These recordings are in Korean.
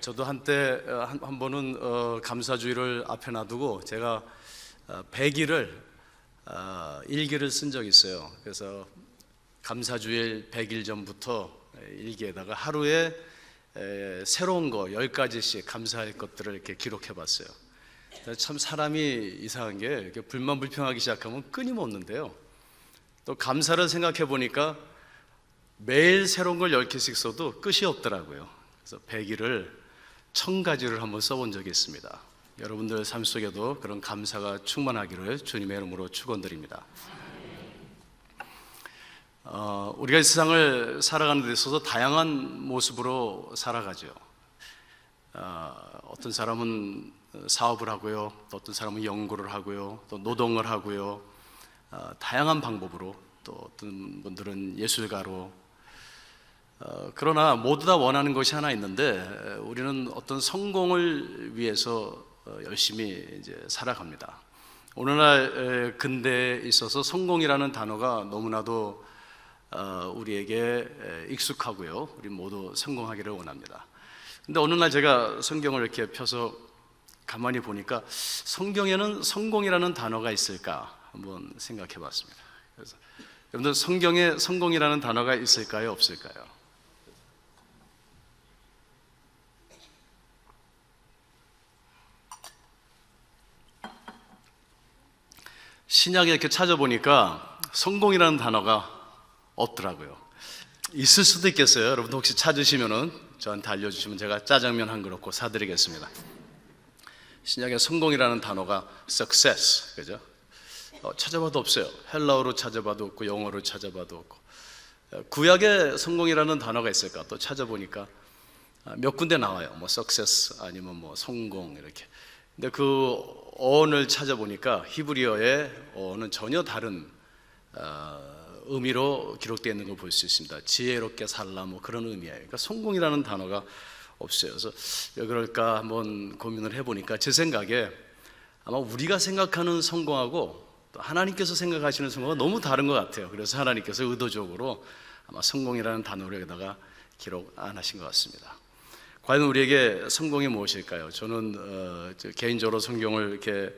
저도 한때 한 번은 감사주의를 앞에 놔두고 제가 100일을 일기를 쓴 적이 있어요. 그래서 감사주일 100일 전부터 일기에다가 하루에 새로운 거 10가지씩 감사할 것들을 이렇게 기록해 봤어요. 참 사람이 이상한 게 이렇게 불만 불평하기 시작하면 끊임 없는데요. 또 감사를 생각해 보니까 매일 새로운 걸 10개씩 써도 끝이 없더라고요. 그래서 100일을 1000가지를 한번 써본 적이 있습니다. 여러분들 삶 속에도 그런 감사가 충만하기를 주님의 이름으로 축원드립니다. 우리가 이 세상을 살아가는 데 있어서 다양한 모습으로 살아가죠. 어떤 사람은 사업을 하고요, 또 어떤 사람은 연구를 하고요, 또 노동을 하고요, 다양한 방법으로, 또 어떤 분들은 예술가로. 그러나 모두 다 원하는 것이 하나 있는데 우리는 어떤 성공을 위해서 열심히 이제 살아갑니다. 오늘날 근대에 있어서 성공이라는 단어가 너무나도 우리에게 익숙하고요, 우리 모두 성공하기를 원합니다. 근데 어느 날 제가 성경을 이렇게 펴서 가만히 보니까 성경에는 성공이라는 단어가 있을까 한번 생각해 봤습니다. 그래서 여러분들 성경에 성공이라는 단어가 있을까요, 없을까요? 신약에 이렇게 찾아보니까 성공이라는 단어가 없더라고요. 있을 수도 있겠어요. 여러분도 혹시 찾으시면은 저한테 알려주시면 제가 짜장면 한 그릇 꼭 사드리겠습니다. 신약에 성공이라는 단어가 success, 그죠? 찾아봐도 없어요. 헬라어로 찾아봐도 없고 영어로 찾아봐도 없고. 구약에 성공이라는 단어가 있을까? 또 찾아보니까 몇 군데 나와요. 뭐 success 아니면 뭐 성공 이렇게. 근데 그 어원을 찾아보니까 히브리어의 어원은 전혀 다른 의미로 기록되어 있는 걸 볼 수 있습니다. 지혜롭게 살라 뭐 그런 의미예요. 그러니까 성공이라는 단어가 없어요. 그래서 왜 그럴까 한번 고민을 해보니까 제 생각에 아마 우리가 생각하는 성공하고 또 하나님께서 생각하시는 성공은 너무 다른 것 같아요. 그래서 하나님께서 의도적으로 아마 성공이라는 단어를 여기다가 기록 안 하신 것 같습니다. 과연 우리에게 성공이 무엇일까요? 저는 개인적으로 성경을 이렇게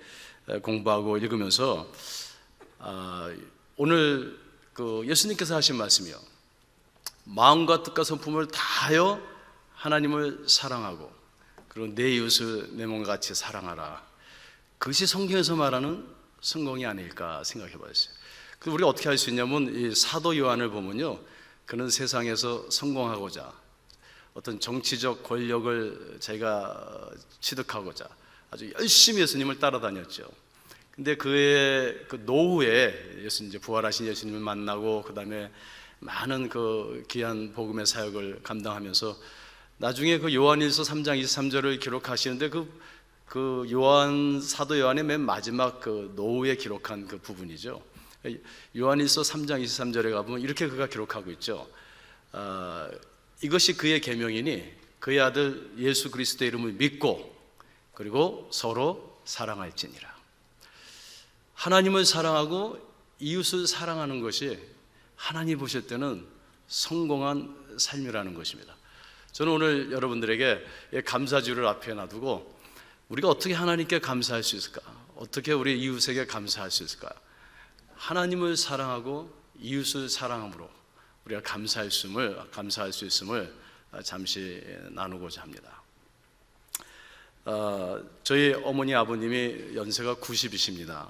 공부하고 읽으면서 오늘 예수님께서 하신 말씀이요, 마음과 뜻과 성품을 다하여 하나님을 사랑하고 그리고 내 이웃을 내 몸과 같이 사랑하라. 그것이 성경에서 말하는 성공이 아닐까 생각해 봤어요. 그래서 우리가 어떻게 할 수 있냐면 이 사도 요한을 보면요, 그는 세상에서 성공하고자 어떤 정치적 권력을 자기가 취득하고자 아주 열심히 예수님을 따라다녔죠. 근데 그의 그 노후에 예수님 이제 부활하신 예수님을 만나고 그 다음에 많은 그 귀한 복음의 사역을 감당하면서 나중에 그 요한일서 3장 23절을 기록하시는데 그 요한 사도 요한의 맨 마지막 그 노후에 기록한 그 부분이죠. 요한일서 3장 23절에 가보면 이렇게 그가 기록하고 있죠. 이것이 그의 계명이니 그의 아들 예수 그리스도의 이름을 믿고 그리고 서로 사랑할지니라. 하나님을 사랑하고 이웃을 사랑하는 것이 하나님 보실 때는 성공한 삶이라는 것입니다. 저는 오늘 여러분들에게 감사주를 앞에 놔두고 우리가 어떻게 하나님께 감사할 수 있을까? 어떻게 우리 이웃에게 감사할 수 있을까? 하나님을 사랑하고 이웃을 사랑함으로 우리가 감사할 수 있음을 잠시 나누고자 합니다. 저희 어머니 아버님이 연세가 90이십니다.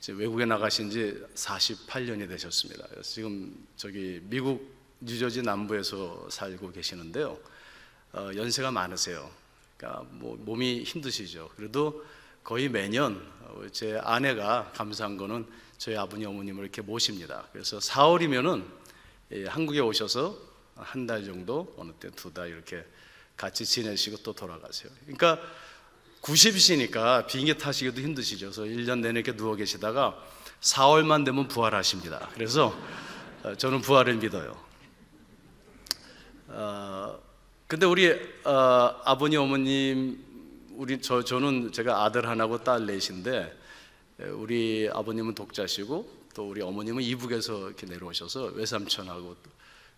외국에 나가신 지 48년이 되셨습니다. 그래서 지금 저기 미국 뉴저지 남부에서 살고 계시는데요, 연세가 많으세요. 그러니까 뭐 몸이 힘드시죠. 그래도 거의 매년 제 아내가 감사한 거는 저희 아버님 어머님을 이렇게 모십니다. 그래서 4월이면은 한국에 오셔서 한 달 정도, 어느 때 2달 이렇게 같이 지내시고 또 돌아가세요. 그러니까 90이시니까 비행기 타시기도 힘드시죠. 그래서 1년 내내 이렇게 누워 계시다가 4월만 되면 부활하십니다. 그래서 저는 부활을 믿어요. 근데 우리 아버님 어머님, 저는 제가 아들 하나고 딸 넷인데 우리 아버님은 독자시고 또 우리 어머님은 이북에서 이렇게 내려오셔서 외삼촌하고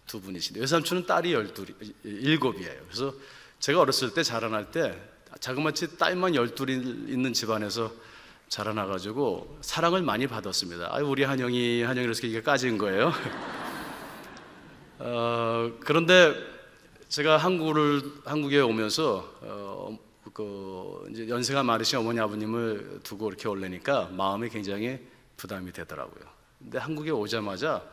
두 분이신데, 외삼촌은 딸이 7이에요. 그래서 제가 어렸을 때 자라날 때 자그마치 딸만 12이 있는 집안에서 자라나가지고 사랑을 많이 받았습니다. 우리 한영이 그래서 이게 까진 거예요. 그런데 제가 한국에 오면서 이제 연세가 많으신 어머니 아버님을 두고 이렇게 올래니까 마음이 굉장히 부담이 되더라고요. 근데 한국에 오자마자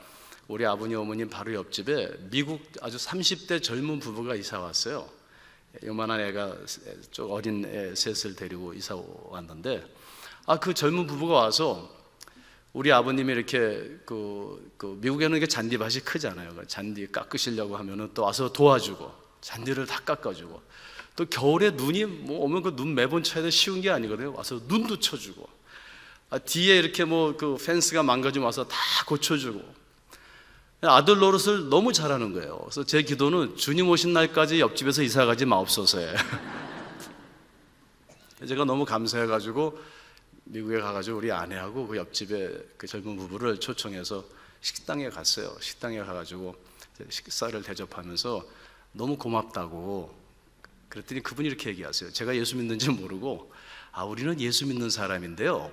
우리 아버님 어머님 바로 옆집에 미국 아주 30대 젊은 부부가 이사 왔어요. 요만한 애가 좀 어린 애 셋을 데리고 이사 왔는데 그 젊은 부부가 와서 우리 아버님이 이렇게 미국에는 이게 잔디밭이 크잖아요. 잔디 깎으시려고 하면은 또 와서 도와주고 잔디를 다 깎아주고 또 겨울에 눈이 오면 그 눈 매번 쳐야 쉬운 게 아니거든요. 와서 눈도 쳐주고 뒤에 이렇게 펜스가 망가지면 와서 다 고쳐주고 아들 노릇을 너무 잘하는 거예요. 그래서 제 기도는 주님 오신 날까지 옆집에서 이사 가지 마옵소서예요. 제가 너무 감사해가지고 미국에 가가지고 우리 아내하고 그 옆집에 그 젊은 부부를 초청해서 식당에 갔어요. 식당에 가가지고 식사를 대접하면서 너무 고맙다고 그랬더니 그분이 이렇게 얘기하세요. 제가 예수 믿는지 모르고 우리는 예수 믿는 사람인데요,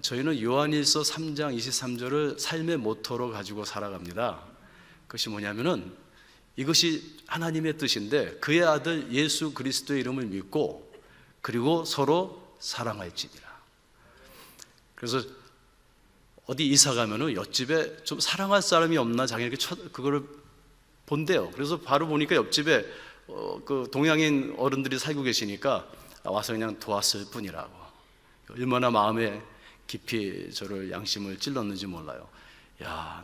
저희는 요한일서 3장 23절을 삶의 모토로 가지고 살아갑니다. 그것이 뭐냐면은 이것이 하나님의 뜻인데 그의 아들 예수 그리스도의 이름을 믿고 그리고 서로 사랑할지니라. 그래서 어디 이사 가면은 옆집에 좀 사랑할 사람이 없나 자기에게 그거를 본대요. 그래서 바로 보니까 옆집에 그 동양인 어른들이 살고 계시니까 와서 그냥 도왔을 뿐이라고. 얼마나 마음에 깊이 저를 양심을 찔렀는지 몰라요.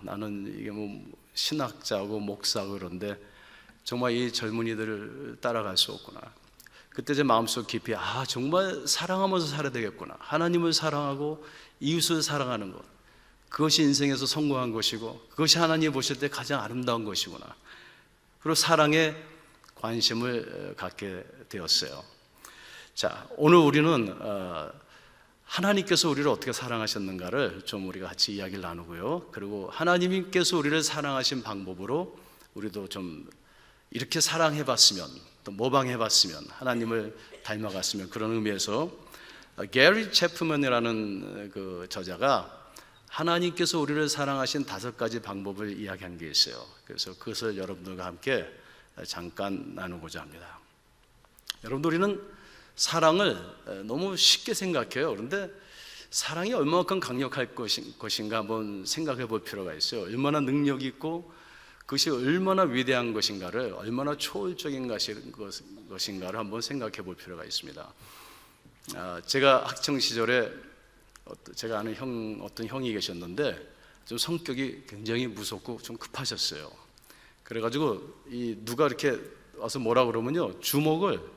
나는 이게 신학자고 목사고 그런데 정말 이 젊은이들을 따라갈 수 없구나. 그때 제 마음속 깊이 정말 사랑하면서 살아야 되겠구나. 하나님을 사랑하고 이웃을 사랑하는 것, 그것이 인생에서 성공한 것이고 그것이 하나님이 보실 때 가장 아름다운 것이구나. 그리고 사랑에 관심을 갖게 되었어요. 자, 오늘 우리는 하나님께서 우리를 어떻게 사랑하셨는가를 좀 우리가 같이 이야기를 나누고요. 그리고 하나님께서 우리를 사랑하신 방법으로 우리도 좀 이렇게 사랑해봤으면, 또 모방해봤으면, 하나님을 닮아갔으면, 그런 의미에서 게리 체프먼이라는 그 저자가 하나님께서 우리를 사랑하신 5가지 방법을 이야기한 게 있어요. 그래서 그것을 여러분들과 함께 잠깐 나누고자 합니다. 여러분들, 우리는 사랑을 너무 쉽게 생각해요. 그런데 사랑이 얼마만큼 강력할 것인가 한번 생각해 볼 필요가 있어요. 얼마나 능력 있고 그것이 얼마나 위대한 것인가를, 얼마나 초월적인 것인가를 한번 생각해 볼 필요가 있습니다. 제가 학창 시절에 제가 아는 어떤 형이 계셨는데 좀 성격이 굉장히 무섭고 좀 급하셨어요. 그래가지고 누가 이렇게 와서 뭐라 그러면요, 주먹을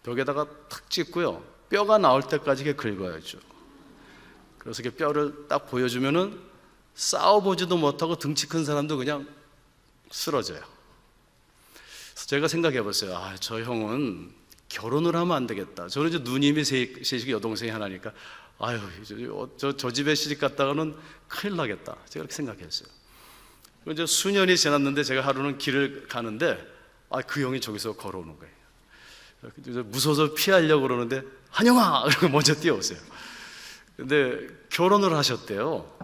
벽에다가 탁 찍고요, 뼈가 나올 때까지 이렇게 긁어야죠. 그래서 이렇게 뼈를 딱 보여주면은 싸워보지도 못하고 등치 큰 사람도 그냥 쓰러져요. 그래서 제가 생각해 봤어요. 저 형은 결혼을 하면 안 되겠다. 저는 이제 누님이 셋이고 여동생이 하나니까 저 집에 시집 갔다가는 큰일 나겠다. 제가 그렇게 생각했어요. 이제 수년이 지났는데 제가 하루는 길을 가는데 그 형이 저기서 걸어오는 거예요. 무서워서 피하려고 그러는데 한영아! 이러고 먼저 뛰어오세요. 근데 결혼을 하셨대요.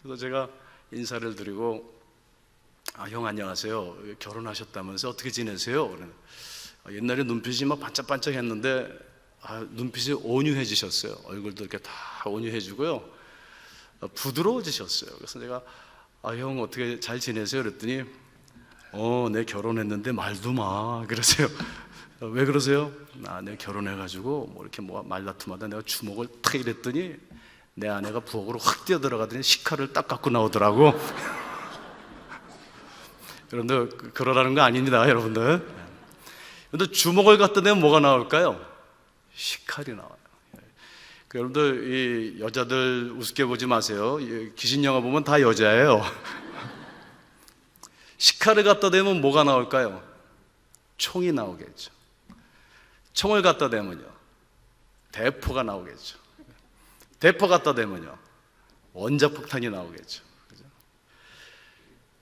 그래서 제가 인사를 드리고 형 안녕하세요. 결혼하셨다면서 어떻게 지내세요? 옛날에 눈빛이 막 반짝반짝 했는데 눈빛이 온유해지셨어요. 얼굴도 이렇게 다 온유해지고요, 부드러워지셨어요. 그래서 제가 형 어떻게 잘 지내세요? 그랬더니 내 결혼했는데 말도 마 그러세요. 왜 그러세요? 내가 결혼해가지고 이렇게 말다툼하다 내가 주먹을 탁 이랬더니 내 아내가 부엌으로 확 뛰어들어가더니 식칼을 딱 갖고 나오더라고. 여러분들, 그러라는 거 아닙니다, 여러분들. 근데 주먹을 갖다 대면 뭐가 나올까요? 식칼이 나와요. 여러분들, 이 여자들 우습게 보지 마세요. 귀신 영화 보면 다 여자예요. 식칼을 갖다 대면 뭐가 나올까요? 총이 나오겠죠. 총을 갖다 대면요, 대포가 나오겠죠. 대포 갖다 대면요, 원자폭탄이 나오겠죠. 그죠?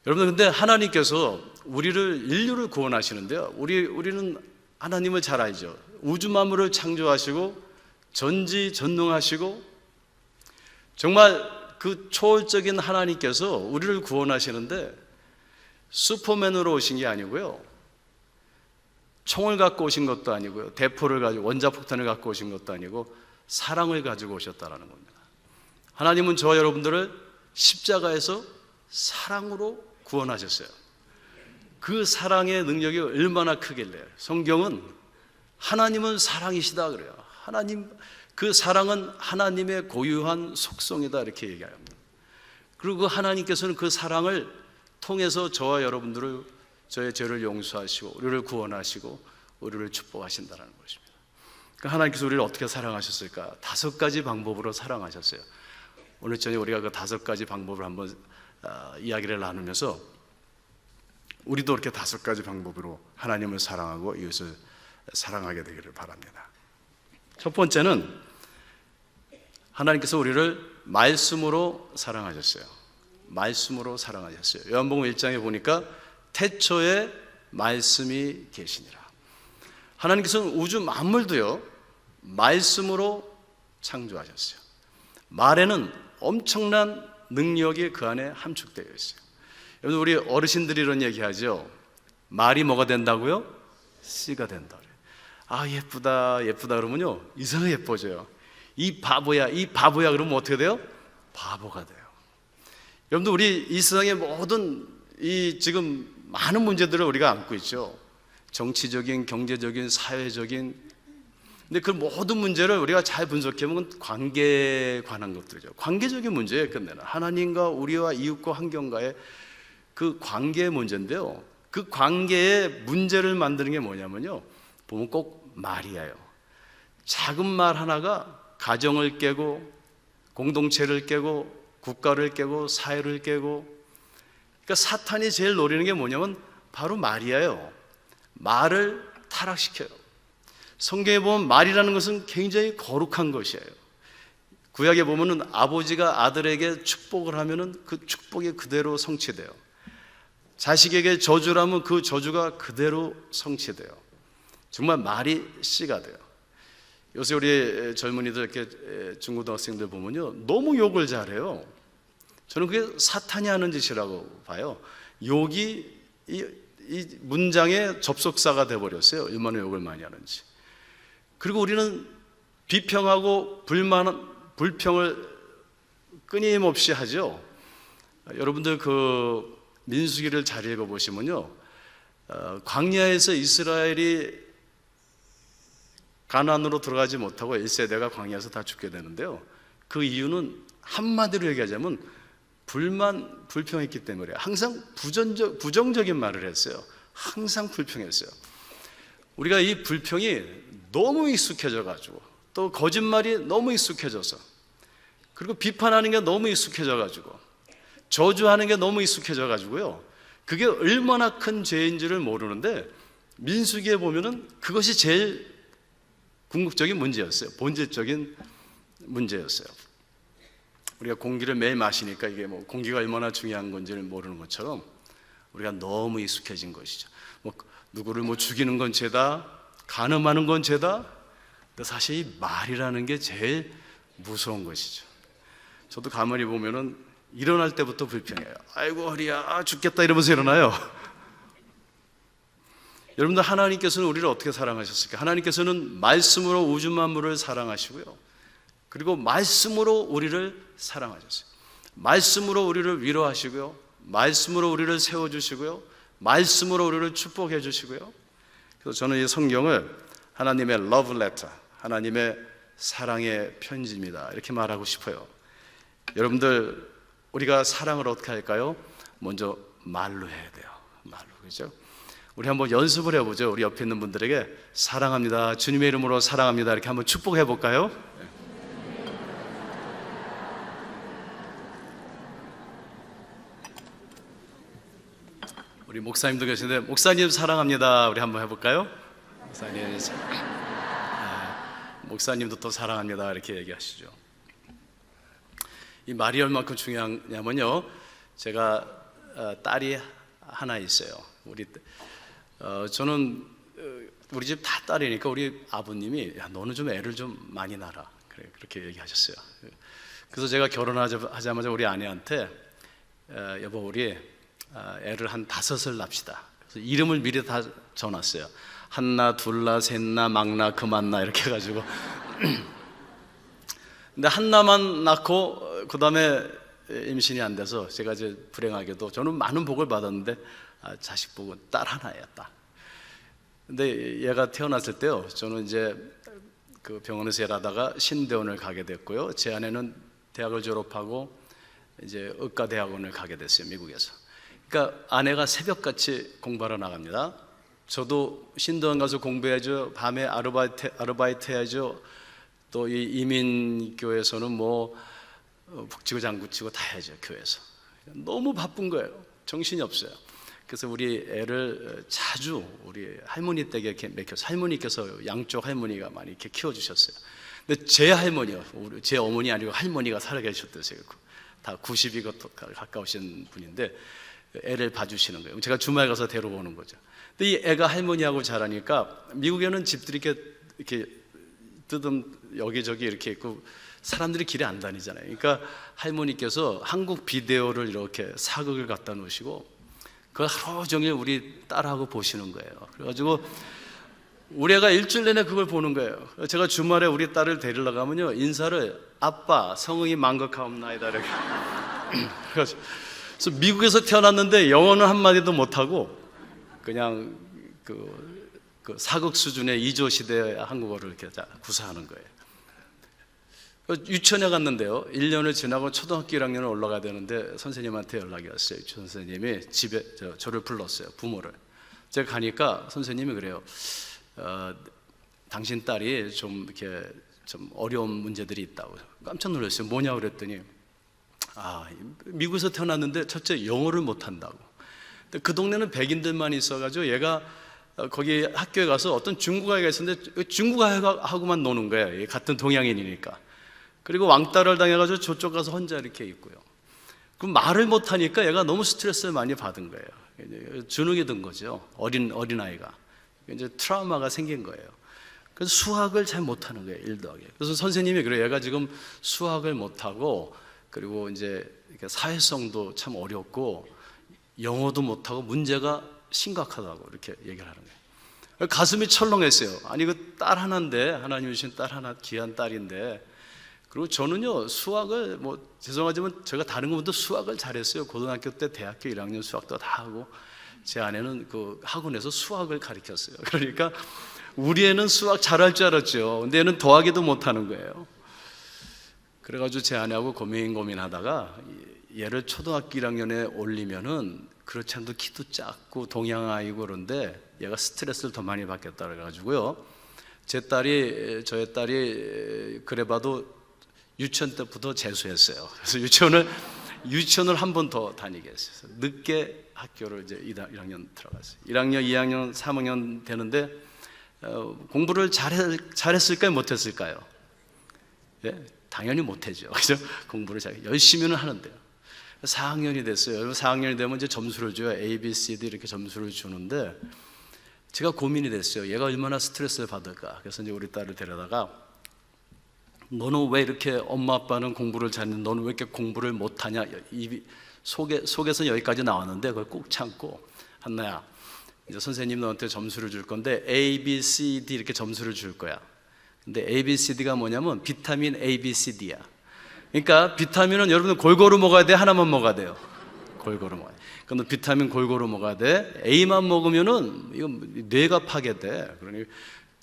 여러분들, 근데 하나님께서 인류를 구원하시는데요, 우리는 하나님을 잘 알죠. 우주 만물을 창조하시고 전지전능하시고 정말 그 초월적인 하나님께서 우리를 구원하시는데 슈퍼맨으로 오신 게 아니고요, 총을 갖고 오신 것도 아니고요, 대포를 가지고 원자폭탄을 갖고 오신 것도 아니고 사랑을 가지고 오셨다는 겁니다. 하나님은 저와 여러분들을 십자가에서 사랑으로 구원하셨어요. 그 사랑의 능력이 얼마나 크길래 성경은 하나님은 사랑이시다 그래요. 그 사랑은 하나님의 고유한 속성이다 이렇게 얘기합니다. 그리고 그 하나님께서는 그 사랑을 통해서 저와 여러분들을, 저의 죄를 용서하시고 우리를 구원하시고 우리를 축복하신다는 것입니다. 그러니까 하나님께서 우리를 어떻게 사랑하셨을까? 5가지 방법으로 사랑하셨어요. 오늘 저녁 우리가 그 5가지 방법을 한번 이야기를 나누면서 우리도 이렇게 5가지 방법으로 하나님을 사랑하고 이웃을 사랑하게 되기를 바랍니다. 첫 번째는 하나님께서 우리를 말씀으로 사랑하셨어요. 말씀으로 사랑하셨어요. 요한복음 1장에 보니까 태초에 말씀이 계시니라. 하나님께서는 우주 만물도요 말씀으로 창조하셨어요. 말에는 엄청난 능력이 그 안에 함축되어 있어요. 여러분, 우리 어르신들이 이런 얘기하죠. 말이 뭐가 된다고요? 씨가 된다. 아, 예쁘다 예쁘다 그러면요 이상하게 예뻐져요. 이 바보야 그러면 어떻게 돼요? 바보가 돼요. 여러분들, 우리 이 세상의 모든 이 지금 많은 문제들을 우리가 안고 있죠. 정치적인, 경제적인, 사회적인. 근데 그 모든 문제를 우리가 잘 분석해보면 관계에 관한 것들이죠. 관계적인 문제에 끝내는 하나님과 우리와 이웃과 환경과의 그 관계의 문제인데요, 그 관계의 문제를 만드는 게 뭐냐면요, 보면 꼭 말이에요. 작은 말 하나가 가정을 깨고 공동체를 깨고 국가를 깨고 사회를 깨고. 그러니까 사탄이 제일 노리는 게 뭐냐면 바로 말이에요. 말을 타락시켜요. 성경에 보면 말이라는 것은 굉장히 거룩한 것이에요. 구약에 보면은 아버지가 아들에게 축복을 하면은 그 축복이 그대로 성취돼요. 자식에게 저주를 하면 그 저주가 그대로 성취돼요. 정말 말이 씨가 돼요. 요새 우리 젊은이들, 이렇게 중고등학생들 보면요 너무 욕을 잘해요. 저는 그게 사탄이 하는 짓이라고 봐요. 욕이 이 문장의 접속사가 돼버렸어요. 얼마나 욕을 많이 하는지. 그리고 우리는 비평하고 불평을 끊임없이 하죠. 여러분들 그 민수기를 잘 읽어보시면요, 광야에서 이스라엘이 가나안으로 들어가지 못하고 1세대가 광야에서 다 죽게 되는데요, 그 이유는 한마디로 얘기하자면 불평했기 때문에 항상 부정적인 말을 했어요. 항상 불평했어요. 우리가 이 불평이 너무 익숙해져 가지고, 또 거짓말이 너무 익숙해져서, 그리고 비판하는 게 너무 익숙해져 가지고, 저주하는 게 너무 익숙해져 가지고요, 그게 얼마나 큰 죄인지를 모르는데 민수기에 보면은 그것이 제일 궁극적인 문제였어요. 본질적인 문제였어요. 우리가 공기를 매일 마시니까 이게 뭐 공기가 얼마나 중요한 건지를 모르는 것처럼 우리가 너무 익숙해진 것이죠. 뭐 누구를 뭐 죽이는 건 죄다, 간음하는 건 죄다. 근데 사실 이 말이라는 게 제일 무서운 것이죠. 저도 가만히 보면은 일어날 때부터 불평해요. 아이고 허리야, 죽겠다 이러면서 일어나요. 여러분들, 하나님께서는 우리를 어떻게 사랑하셨을까? 하나님께서는 말씀으로 우주 만물을 사랑하시고요, 그리고 말씀으로 우리를 사랑하셨어요. 말씀으로 우리를 위로하시고요, 말씀으로 우리를 세워주시고요, 말씀으로 우리를 축복해 주시고요. 그래서 저는 이 성경을 하나님의 love letter, 하나님의 사랑의 편지입니다 이렇게 말하고 싶어요. 여러분들, 우리가 사랑을 어떻게 할까요? 먼저 말로 해야 돼요. 말로, 그죠? 우리 한번 연습을 해보죠. 우리 옆에 있는 분들에게 사랑합니다, 주님의 이름으로 사랑합니다 이렇게 한번 축복해 볼까요? 우리 목사님도 계신데, 목사님 사랑합니다 우리 한번 해볼까요? 목사님, 목사님도 또 사랑합니다 이렇게 얘기하시죠. 이 말이 얼마큼 중요하냐면요, 제가 딸이 하나 있어요. 저는 우리 집 다 딸이니까 우리 아버님이 야, 너는 좀 애를 좀 많이 낳아라. 그래, 그렇게 얘기하셨어요. 그래서 제가 결혼하자마자 우리 아내한테 여보 우리 애를 한 5을 낳읍시다. 그래서 이름을 미리 다 적어놨어요. 한나, 둘나, 셋나, 막나, 그만나 이렇게 해가지고 근데 한나만 낳고 그 다음에 임신이 안 돼서 제가 이제 불행하게도 저는 많은 복을 받았는데 자식 복은 딸 하나예요, 딸. 근데 얘가 태어났을 때요, 저는 이제 그 병원에서 일하다가 신대원을 가게 됐고요. 제 아내는 대학을 졸업하고 이제 의과대학원을 가게 됐어요, 미국에서. 그러니까 아내가 새벽같이 공부하러 나갑니다. 저도 신대원 가서 공부해야죠. 밤에 아르바이트 해야죠. 또 이 이민교회에서는 뭐 북치고 장구치고 다 해야죠, 교회에서. 너무 바쁜 거예요. 정신이 없어요. 그래서 우리 애를 자주 우리 할머니 댁에 이렇게 맡겨서 할머니께서 양쪽 할머니가 많이 이렇게 키워주셨어요. 근데 제 할머니요, 제 어머니 아니고 할머니가 살아계셨대요. 다 90이 가까우신 분인데 애를 봐주시는 거예요. 제가 주말 가서 데려오는 거죠. 근데 이 애가 할머니하고 자라니까 미국에는 집들이 이렇게 뜯음 여기저기 이렇게 있고 사람들이 길에 안 다니잖아요. 그러니까 할머니께서 한국 비데오를 이렇게 사극을 갖다 놓으시고 그걸 하루 종일 우리 딸하고 보시는 거예요. 그래가지고 우리 애가 일주일 내내 그걸 보는 거예요. 제가 주말에 우리 딸을 데리러 가면요, 인사를 아빠 성응이 망극하옵나이다 이렇게. 그래서 미국에서 태어났는데 영어는 한마디도 못하고 그냥 그 사극 수준의 2조 시대 한국어를 이렇게 구사하는 거예요. 유치원에 갔는데요, 1년을 지나고 초등학교 1학년을 올라가야 되는데 선생님한테 연락이 왔어요. 유치원 선생님이 집에 저를 불렀어요, 부모를. 제가 가니까 선생님이 그래요. 당신 딸이 좀 이렇게 좀 어려운 문제들이 있다고. 깜짝 놀랐어요. 뭐냐 그랬더니 미국에서 태어났는데 첫째 영어를 못한다고. 근데 그 동네는 백인들만 있어가지고 얘가 거기 학교에 가서 어떤 중국 아이가 있었는데 중국 아이하고만 노는 거예요. 같은 동양인이니까. 그리고 왕따를 당해가지고 저쪽 가서 혼자 이렇게 있고요. 그럼 말을 못하니까 얘가 너무 스트레스를 많이 받은 거예요. 주눅이 든 거죠. 어린아이가. 이제 트라우마가 생긴 거예요. 그래서 수학을 잘 못하는 거예요, 1 더하기. 그래서 선생님이 그래요. 얘가 지금 수학을 못하고 그리고 이제 사회성도 참 어렵고 영어도 못하고 문제가 심각하다고 이렇게 얘기를 하는 거예요. 가슴이 철렁했어요. 아니 그 딸 하나인데, 하나님이 주신 딸 하나, 귀한 딸인데. 그리고 저는요, 수학을 죄송하지만 제가 다른 것보다 수학을 잘했어요. 고등학교 때 대학교 1학년 수학도 다 하고 제 아내는 그 학원에서 수학을 가르쳤어요. 그러니까 우리 애는 수학 잘할 줄 알았죠. 근데 얘는 더하기도 못하는 거예요. 그래가지고 제 아내하고 고민하다가 얘를 초등학교 1학년에 올리면은 그렇지 않아도 키도 작고 동양아이고 그런데 얘가 스트레스를 더 많이 받겠다 그래가지고요, 저의 딸이 그래봐도 유치원 때부터 재수했어요. 그래서 유치원을 한 번 더 다니게 했어요. 늦게 학교를 이제 1학년 들어갔어요. 1학년, 2학년, 3학년 되는데 공부를 잘했을까요? 못했을까요? 예, 당연히 못했죠. 그죠? 공부를 열심히는 하는데요. 4학년이 됐어요. 4학년이 되면 이제 점수를 줘요. A, B, C, D 이렇게 점수를 주는데 제가 고민이 됐어요. 얘가 얼마나 스트레스를 받을까. 그래서 이제 우리 딸을 데려다가 너는 왜 이렇게 엄마 아빠는 공부를 잘했는데 너는 왜 이렇게 공부를 못하냐. 속에서 여기까지 나왔는데 그걸 꾹 참고 한나야, 이제 선생님 너한테 점수를 줄 건데 A, B, C, D 이렇게 점수를 줄 거야. 근데 A, B, C, D가 뭐냐면 비타민 A, B, C, D야. 그러니까 비타민은 여러분들 골고루 먹어야 돼, 하나만 먹어야 돼요? 골고루 먹어야 돼. 그럼 비타민 골고루 먹어야 돼. A만 먹으면은 이거 뇌가 파괴돼. 그러니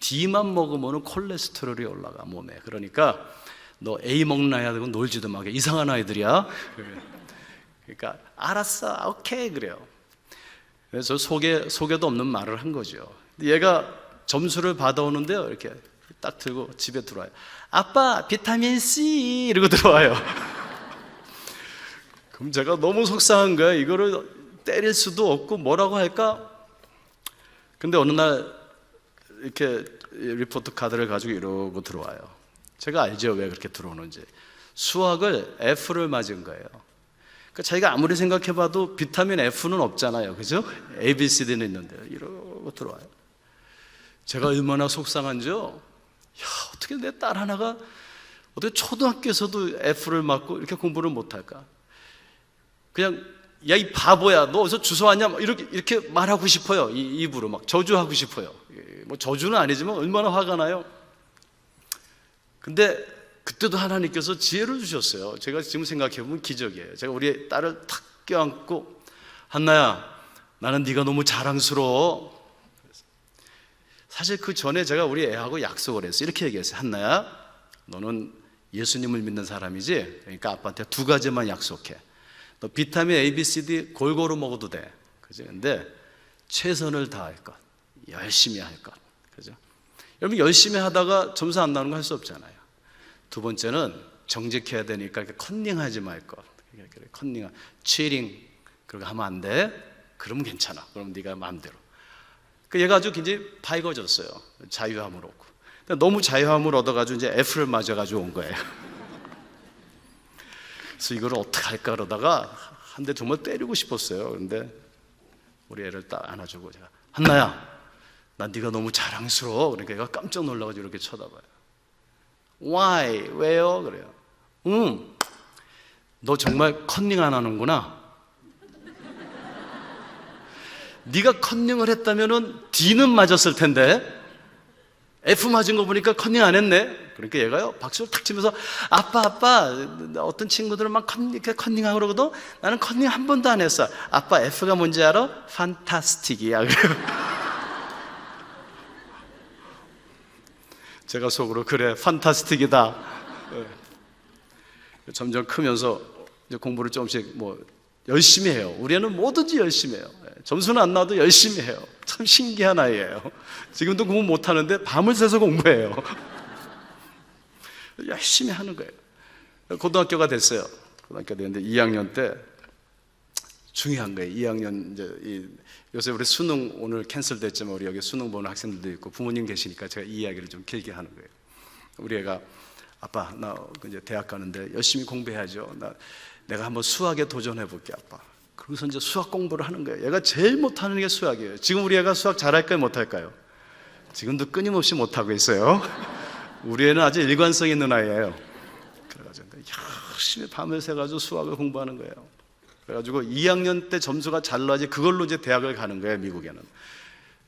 D만 먹으면은 콜레스테롤이 올라가 몸에. 그러니까 너 A 먹나야 되고 놀지도 마. 이상한 아이들이야. 그러니까 알았어, 오케이 그래요. 그래서 속에도 없는 말을 한 거죠. 얘가 점수를 받아오는데요, 이렇게 딱 들고 집에 들어와요. 아빠 비타민 C 이러고 들어와요. 그럼 제가 너무 속상한 거예요. 이거를 때릴 수도 없고 뭐라고 할까? 근데 어느 날 이렇게 리포트 카드를 가지고 이러고 들어와요. 제가 알죠, 왜 그렇게 들어오는지. 수학을 F를 맞은 거예요. 그러니까 자기가 아무리 생각해봐도 비타민 F는 없잖아요, 그죠? A, B, C, D는 있는데 이러고 들어와요. 제가 얼마나 속상한지요. 야, 어떻게 내 딸 하나가 어떻게 초등학교에서도 F를 맞고 이렇게 공부를 못할까? 그냥 야, 이 바보야, 너 어디서 주워 왔냐? 이렇게 말하고 싶어요. 입으로 막 저주하고 싶어요. 뭐 저주는 아니지만 얼마나 화가 나요. 근데 그때도 하나님께서 지혜를 주셨어요. 제가 지금 생각해보면 기적이에요. 제가 우리 딸을 탁 껴안고, 한나야, 나는 네가 너무 자랑스러워. 사실 그 전에 제가 우리 애하고 약속을 했어요. 이렇게 얘기했어요. 한나야, 너는 예수님을 믿는 사람이지? 그러니까 아빠한테 두 가지만 약속해. 너 비타민 A, B, C, D 골고루 먹어도 돼. 그죠? 근데 최선을 다할 것, 열심히 할 것. 그죠? 여러분, 열심히 하다가 점수 안 나오는 거 할 수 없잖아요. 두 번째는 정직해야 되니까 컨닝하지 말 것. 컨닝, 치팅 그렇게 하면 안 돼. 그러면 괜찮아. 그럼 네가 마음대로. 얘가 아주 굉장히 밝아졌어요. 자유함을 얻고. 너무 자유함을 얻어가지고 이제 F를 맞아가지고 온 거예요. 그래서 이걸 어떻게 할까 그러다가 한 대 정말 때리고 싶었어요. 그런데 우리 애를 딱 안아주고 제가, 한나야, 난 네가 너무 자랑스러워. 그러니까 얘가 깜짝 놀라가지고 이렇게 쳐다봐요. Why? 왜요? 그래요. 너 정말 컨닝 안 하는구나. 네가 컨닝을 했다면은 D는 맞았을 텐데 F 맞은 거 보니까 컨닝 안 했네. 그러니까 얘가요 박수를 탁 치면서, 아빠 어떤 친구들은 막 컨닝하고 그러거든. 나는 컨닝 한 번도 안 했어. 아빠 F가 뭔지 알아? 판타스틱이야. 제가 속으로, 그래 판타스틱이다. 점점 크면서 이제 공부를 조금씩 뭐 열심히 해요. 우리 애는 뭐든지 열심히 해요. 점수는 안 나와도 열심히 해요. 참 신기한 아이예요. 지금도 공부 못하는데 밤을 새서 공부해요. 열심히 하는 거예요. 고등학교가 됐어요. 고등학교 됐는데 2학년 때 중요한 거예요. 2학년 이제 요새 우리 수능 오늘 캔슬됐지만 우리 여기 수능 보는 학생들도 있고 부모님 계시니까 제가 이 이야기를 좀 길게 하는 거예요. 우리 애가, 아빠 나 이제 대학 가는데 열심히 공부해야죠. 내가 한번 수학에 도전해 볼게 아빠. 그러고서 이제 수학 공부를 하는 거예요. 얘가 제일 못하는 게 수학이에요. 지금 우리 애가 수학 잘할까요 못할까요? 지금도 끊임없이 못하고 있어요. 우리 애는 아주 일관성 있는 아이예요. 그래가지고 열심히 밤을 새가지고 수학을 공부하는 거예요. 그래가지고 2학년 때 점수가 잘 나와야지 그걸로 이제 대학을 가는 거예요. 미국에는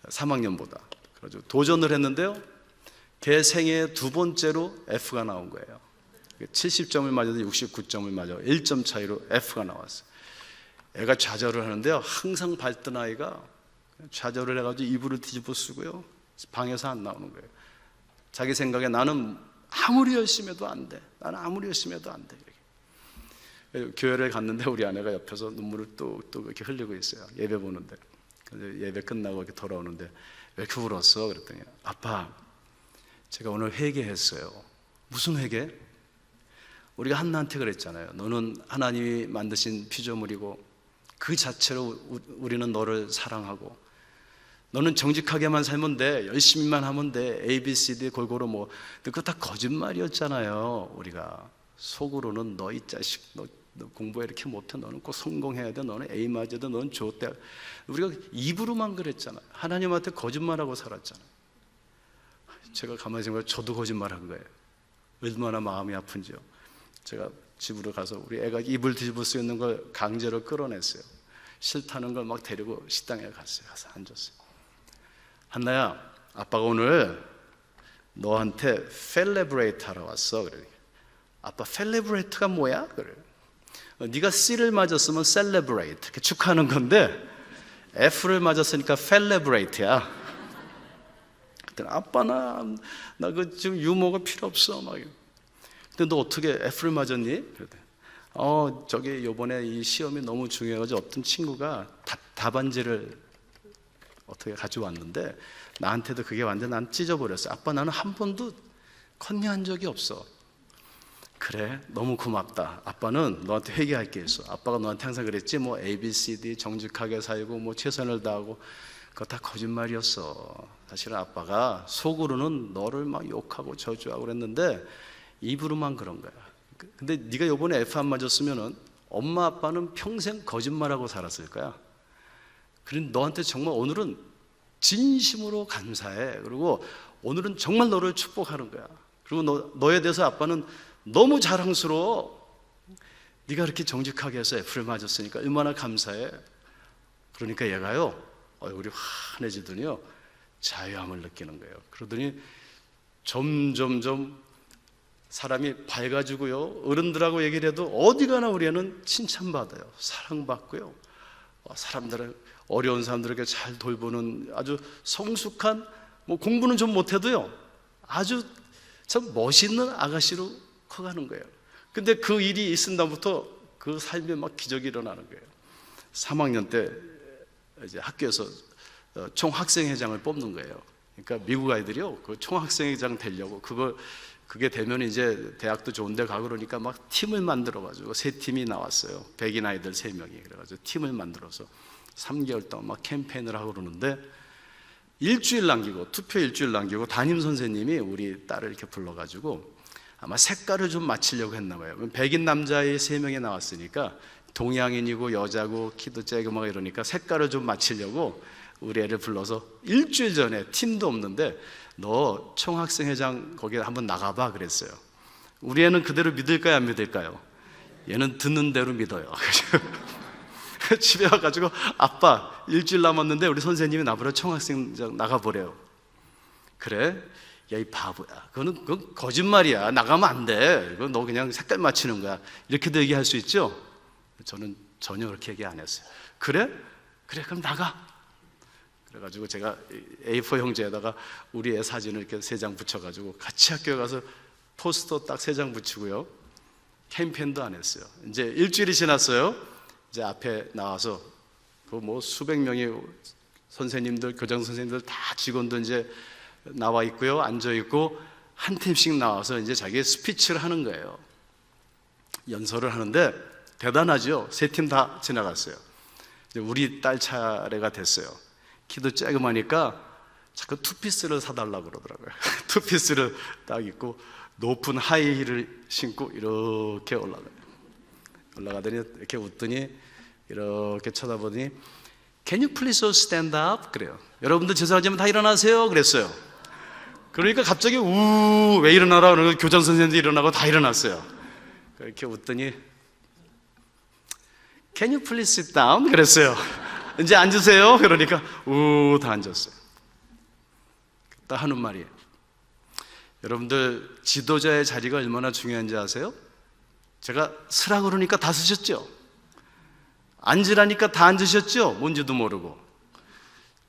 3학년보다. 그래가지고 도전을 했는데요, 걔 생애 두 번째로 F가 나온 거예요. 70점을 맞아도 69점을 맞아 1점 차이로 F가 나왔어요. 애가 좌절을 하는데요, 항상 밝던 아이가 좌절을 해가지고 이불을 뒤집어 쓰고요, 방에서 안 나오는 거예요. 자기 생각에 나는 아무리 열심히 해도 안 돼. 나는 아무리 열심히 해도 안 돼. 이렇게. 교회를 갔는데 우리 아내가 옆에서 눈물을 또 이렇게 흘리고 있어요. 예배 보는데. 예배 끝나고 이렇게 돌아오는데, 왜 이렇게 울었어? 그랬더니, 아빠, 제가 오늘 회개했어요. 무슨 회개? 우리가 한나한테 그랬잖아요. 너는 하나님이 만드신 피조물이고 그 자체로 우리는 너를 사랑하고, 너는 정직하게만 살면 돼, 열심히만 하면 돼, A, B, C, D 골고루 뭐. 그거 다 거짓말이었잖아요. 우리가 속으로는 너 이 자식, 너 공부에 이렇게 못해, 너는 꼭 성공해야 돼, 너는 A 맞아야 돼, 너는 좋대. 우리가 입으로만 그랬잖아요. 하나님한테 거짓말하고 살았잖아요. 제가 가만히 생각해, 저도 거짓말한 거예요. 얼마나 마음이 아픈지요. 제가 집으로 가서 우리 애가 이불 뒤집을 수 있는 걸 강제로 끌어냈어요. 싫다는 걸 막 데리고 식당에 갔어요. 가서 앉았어요. 한나야, 아빠가 오늘 너한테 셀레브레이트 하러 왔어. 그래. 아빠, 셀레브레이트가 뭐야? 그래. 네가 C를 맞았으면 셀레브레이트, 축하하는 건데 F를 맞았으니까 셀레브레이트야. 그랬더니, 아빠 나 그 지금 유머가 필요 없어. 막. 근데 너 어떻게 F를 맞았니? 그랬더니, 저기 요번에 이 시험이 너무 중요해가지고 어떤 친구가 답안지를 어떻게 가지고 왔는데 나한테도 그게 완전 난 찢어버렸어. 아빠, 나는 한 번도 컨닝한 적이 없어. 그래, 너무 고맙다. 아빠는 너한테 회개할 게 있어. 아빠가 너한테 항상 그랬지, 뭐 A, B, C, D 정직하게 살고 뭐 최선을 다하고. 그거 다 거짓말이었어. 사실은 아빠가 속으로는 너를 막 욕하고 저주하고 그랬는데 입으로만 그런 거야. 근데 네가 요번에 F 안 맞았으면은 엄마 아빠는 평생 거짓말하고 살았을 거야. 그럼 너한테 정말 오늘은 진심으로 감사해. 그리고 오늘은 정말 너를 축복하는 거야. 그리고 너에 대해서 아빠는 너무 자랑스러워. 네가 그렇게 정직하게 해서 F를 맞았으니까 얼마나 감사해. 그러니까 얘가요, 얼굴이 환해지더니요, 자유함을 느끼는 거예요. 그러더니 점점점 사람이 밝아지고요, 어른들하고 얘기를 해도 어디 가나 우리 애는 칭찬받아요. 사랑받고요, 사람들은 어려운 사람들에게 잘 돌보는 아주 성숙한, 뭐 공부는 좀 못해도요, 아주 참 멋있는 아가씨로 커가는 거예요. 근데 그 일이 있은 다음부터 그 삶에 막 기적이 일어나는 거예요. 3학년 때 이제 학교에서 총학생회장을 뽑는 거예요. 그러니까 미국 아이들이요, 그 총학생회장 되려고 그게 되면 이제 대학도 좋은 데 가고 그러니까 막 팀을 만들어가지고 3팀이 나왔어요. 백인 아이들 3명이. 그래가지고 팀을 만들어서 3개월 동안 막 캠페인을 하고 그러는데, 일주일 남기고, 투표 일주일 남기고 담임 선생님이 우리 딸을 이렇게 불러가지고 아마 색깔을 좀 맞추려고 했나 봐요. 백인 남자애 3명이 나왔으니까 동양인이고 여자고 키도 째고 막 이러니까 색깔을 좀 맞추려고 우리 애를 불러서 일주일 전에, 팀도 없는데 너 총학생회장 거기에 한번 나가봐 그랬어요. 우리 애는 그대로 믿을까요, 안 믿을까요? 얘는 듣는 대로 믿어요. 집에 와가지고 아빠 일주일 남았는데 우리 선생님이 나보러 총학생회장 나가보래요. 그래? 야, 이 바보야, 그건 거짓말이야. 나가면 안 돼. 이거 너 그냥 색깔 맞추는 거야. 이렇게도 얘기할 수 있죠? 저는 전혀 그렇게 얘기 안 했어요. 그래? 그럼 나가. 그래가지고 제가 A4 용지에다가 우리 애 사진을 이렇게 3장 붙여가지고 같이 학교에 가서 포스터 딱 3장 붙이고요, 캠페인도 안 했어요. 이제 일주일이 지났어요. 이제 앞에 나와서 그 뭐 수백 명의 선생님들, 교장 선생님들 다 직원도 이제 나와 있고요, 앉아 있고 한 팀씩 나와서 이제 자기 스피치를 하는 거예요. 연설을 하는데 대단하죠. 3팀 다 지나갔어요. 이제 우리 딸 차례가 됐어요. 키도 쬐그마니까 자꾸 투피스를 사달라고 그러더라고요. 투피스를 딱 입고 높은 하이힐을 신고 이렇게 올라가더니 이렇게 웃더니 이렇게 쳐다보더니 Can you please stand up? 그래요. 여러분들 죄송하지만 다 일어나세요 그랬어요. 그러니까 갑자기 왜 일어나라 그러고 교장 선생님도 일어나고 다 일어났어요. 이렇게 웃더니 Can you please sit down? 그랬어요. 이제 앉으세요. 그러니까 다 앉았어요. 딱 하는 말이에요. 여러분들 지도자의 자리가 얼마나 중요한지 아세요? 제가 쓰라 그러니까 다 쓰셨죠? 앉으라니까 다 앉으셨죠? 뭔지도 모르고.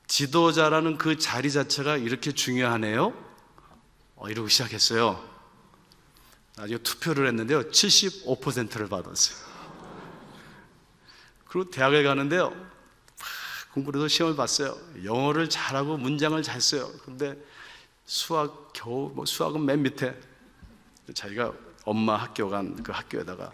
지도자라는 그 자리 자체가 이렇게 중요하네요? 이러고 시작했어요. 나중에 투표를 했는데요, 75%를 받았어요. 그리고 대학에 가는데요, 공부를 해서 시험을 봤어요. 영어를 잘하고 문장을 잘 써요. 근데 수학은 맨 밑에. 자기가 엄마 학교 간 그 학교에다가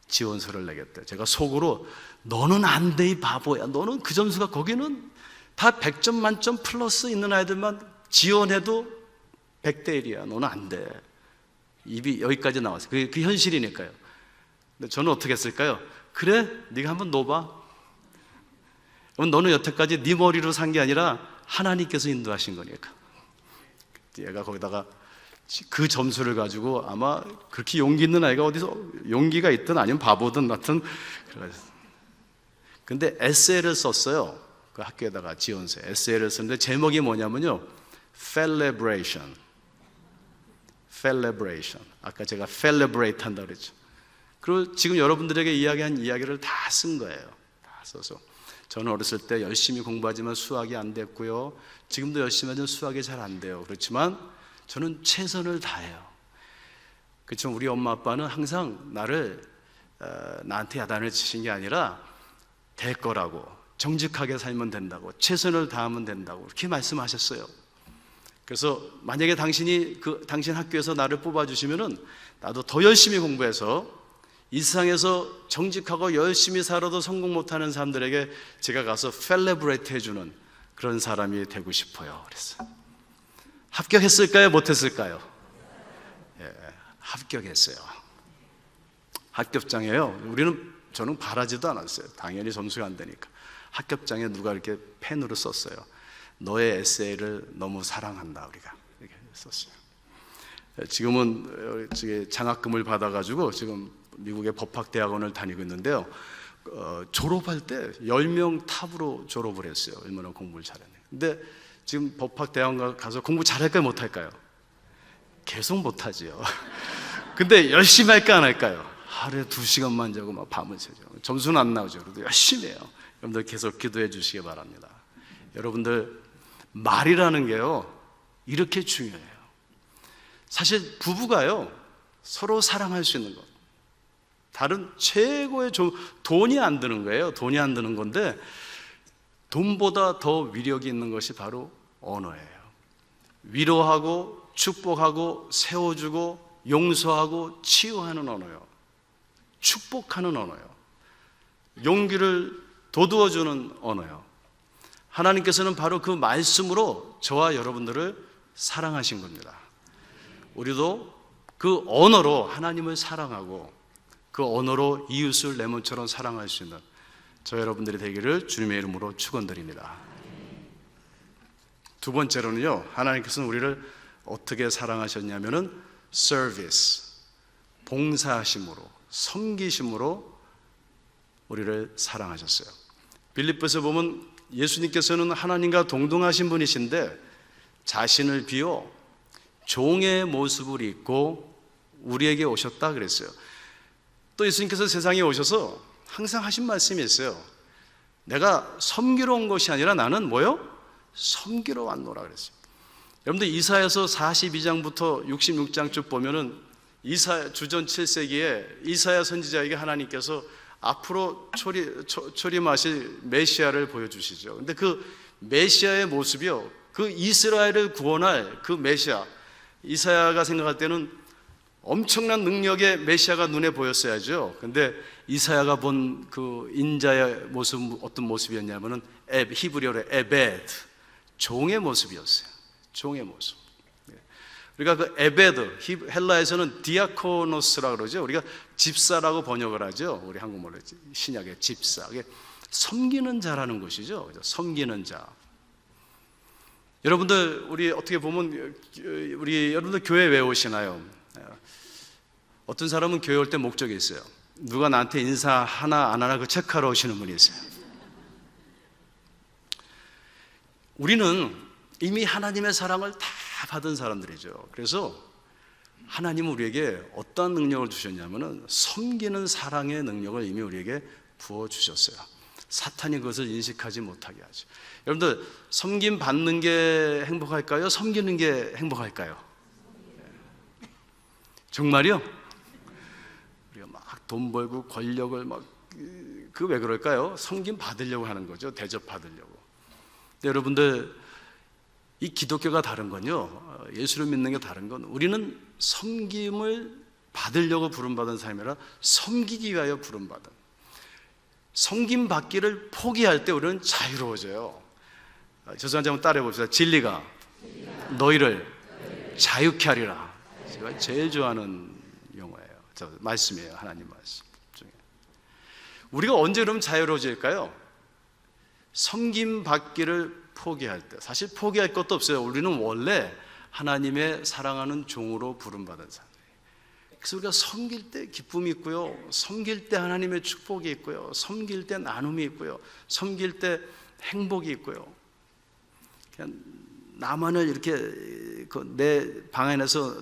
지원서를 내겠대. 제가 속으로 너는 안 돼, 이 바보야. 너는 그 점수가, 거기는 다 100점 만점 플러스 있는 아이들만 지원해도 100대 1이야. 너는 안 돼. 입이 여기까지 나왔어요. 그 현실이니까요. 근데 저는 어떻게 했을까요? 그래, 네가 한번 놓아봐. 그럼 너는 여태까지 네 머리로 산 게 아니라 하나님께서 인도하신 거니까. 얘가 거기다가 그 점수를 가지고 아마 그렇게 용기 있는 아이가 어디서 용기가 있든 아니면 바보든 하여튼, 근데 에세이를 썼어요. 그 학교에다가 지원서 에세이를 썼는데 제목이 뭐냐면요, Celebration. 아까 제가 Celebrate 한다고 그랬죠. 그리고 지금 여러분들에게 이야기한 이야기를 다 쓴 거예요. 다 써서. 저는 어렸을 때 열심히 공부하지만 수학이 안 됐고요, 지금도 열심히 하지만 수학이 잘 안 돼요. 그렇지만 저는 최선을 다해요. 그렇지만 우리 엄마 아빠는 항상 나한테 야단을 치신 게 아니라 될 거라고, 정직하게 살면 된다고, 최선을 다하면 된다고 그렇게 말씀하셨어요. 그래서 만약에 당신 학교에서 나를 뽑아주시면은 나도 더 열심히 공부해서 이 세상에서 정직하고 열심히 살아도 성공 못하는 사람들에게 제가 가서 셀레브레이트 해주는 그런 사람이 되고 싶어요. 그랬어요. 합격했을까요? 못했을까요? 예, 합격했어요. 합격장에요. 저는 바라지도 않았어요. 당연히 점수가 안 되니까. 합격장에 누가 이렇게 펜으로 썼어요. 너의 에세이를 너무 사랑한다. 우리가 이렇게 썼어요. 지금은 장학금을 받아가지고 지금 미국의 법학대학원을 다니고 있는데요. 졸업할 때 10명 탑으로 졸업을 했어요. 얼마나 공부를 잘했네. 근데 지금 법학대학원 가서 공부 잘할까요? 못할까요? 계속 못하지요. 근데 열심히 할까 안 할까요? 하루에 2시간만 자고 막 밤을 새죠. 점수는 안 나오죠. 그래도 열심히 해요. 여러분들 계속 기도해 주시기 바랍니다. 여러분들 말이라는 게요, 이렇게 중요해요. 사실 부부가요, 서로 사랑할 수 있는 것, 다른 최고의 돈이 안 드는 거예요. 돈이 안 드는 건데 돈보다 더 위력이 있는 것이 바로 언어예요. 위로하고 축복하고 세워주고 용서하고 치유하는 언어요. 축복하는 언어요. 용기를 돋우어주는 언어요. 하나님께서는 바로 그 말씀으로 저와 여러분들을 사랑하신 겁니다. 우리도 그 언어로 하나님을 사랑하고 그 언어로 이웃을 내 몸처럼 사랑할 수 있는 저 여러분들이 되기를 주님의 이름으로 축원드립니다. 두 번째로는요, 하나님께서는 우리를 어떻게 사랑하셨냐면은 서비스, 봉사하심으로, 섬기심으로 우리를 사랑하셨어요. 빌립보서 보면 예수님께서는 하나님과 동등하신 분이신데 자신을 비워 종의 모습을 입고 우리에게 오셨다 그랬어요. 또 예수님께서 세상에 오셔서 항상 하신 말씀이 있어요. 내가 섬기러 온 것이 아니라 나는 뭐요? 섬기러 왔노라 그랬어요. 여러분들 이사야서 42장부터 66장 쭉 보면은 주전 7세기에 이사야 선지자에게 하나님께서 앞으로 초림하실 메시아를 보여주시죠. 근데 그 메시아의 모습이요, 그 이스라엘을 구원할 그 메시아, 이사야가 생각할 때는 엄청난 능력의 메시아가 눈에 보였어야죠. 근데 이사야가 본 그 인자의 모습, 어떤 모습이었냐면은 히브리어로 에베드, 종의 모습이었어요. 종의 모습. 그러니까 그 에베드, 헬라에서는 디아코노스라고 그러죠. 우리가 집사라고 번역을 하죠. 우리 한국말로 신약의 집사. 이게 섬기는 자라는 것이죠. 섬기는 자. 여러분들, 우리 어떻게 보면 여러분들 교회 왜 오시나요? 어떤 사람은 교회 올 때 목적이 있어요. 누가 나한테 인사 하나 안 하나 그 체크하러 오시는 분이 있어요. 우리는 이미 하나님의 사랑을 다 받은 사람들이죠. 그래서 하나님은 우리에게 어떤 능력을 주셨냐면은 섬기는 사랑의 능력을 이미 우리에게 부어주셨어요. 사탄이 그것을 인식하지 못하게 하죠. 여러분들, 섬김 받는 게 행복할까요? 섬기는 게 행복할까요? 정말요? 우리가 막 돈 벌고 권력을 막 그 왜 그럴까요? 섬김 받으려고 하는 거죠. 대접 받으려고. 근데 여러분들, 이 기독교가 다른 건요, 예수를 믿는 게 다른 건 우리는 섬김을 받으려고 부름받은 삶이라 섬기기 위하여 부름받은, 섬김 받기를 포기할 때 우리는 자유로워져요. 죄송한지 한번 따라해 봅시다. 진리가 너희를 자유케 하리라. 제가 제일 좋아하는 용어예요. 저 말씀이에요. 하나님 말씀 중에. 우리가 언제 그럼 자유로워질까요? 섬김 받기를 포기할 때. 사실 포기할 것도 없어요. 우리는 원래 하나님의 사랑하는 종으로 부름받은 사람이에요. 그래서 우리가 섬길 때 기쁨이 있고요, 섬길 때 하나님의 축복이 있고요, 섬길 때 나눔이 있고요, 섬길 때 행복이 있고요. 그냥 나만을 이렇게 내 방 안에서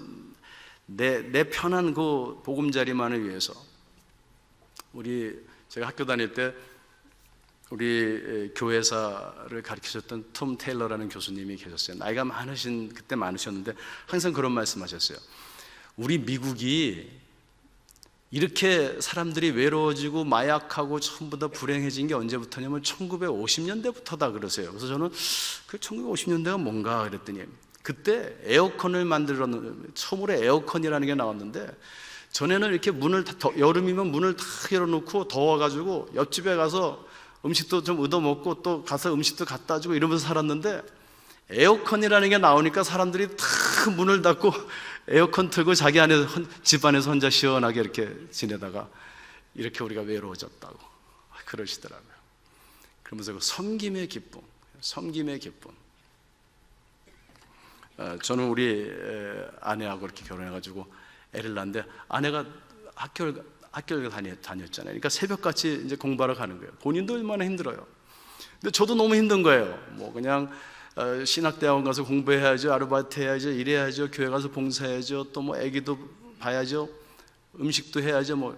내 편한 그 보금자리만을 위해서. 제가 학교 다닐 때 우리 교회사를 가르치셨던 톰 테일러라는 교수님이 계셨어요. 나이가 그때 많으셨는데 항상 그런 말씀하셨어요. 우리 미국이 이렇게 사람들이 외로워지고 마약하고 전부 다 불행해진 게 언제부터냐면 1950년대부터다 그러세요. 그래서 저는 그 1950년대가 뭔가 그랬더니 그때 에어컨을 처음으로 에어컨이라는 게 나왔는데, 전에는 이렇게 여름이면 문을 다 열어놓고 더워가지고 옆집에 가서 음식도 좀 얻어먹고 또 가서 음식도 갖다 주고 이러면서 살았는데, 에어컨이라는 게 나오니까 사람들이 다 문을 닫고 에어컨 틀고 자기 집 안에서 혼자 시원하게 이렇게 지내다가 이렇게 우리가 외로워졌다고 그러시더라고요. 그러면서 그 섬김의 기쁨. 저는 우리 아내하고 이렇게 결혼해가지고 애를 낳는데 아내가 학교를 다녔잖아요. 그러니까 새벽같이 이제 공부하러 가는 거예요. 본인도 얼마나 힘들어요. 근데 저도 너무 힘든 거예요. 뭐 그냥 신학대학원 가서 공부해야죠, 아르바이트 해야죠, 일해야죠, 교회 가서 봉사해야죠, 또 뭐 아기도 봐야죠, 음식도 해야죠. 뭐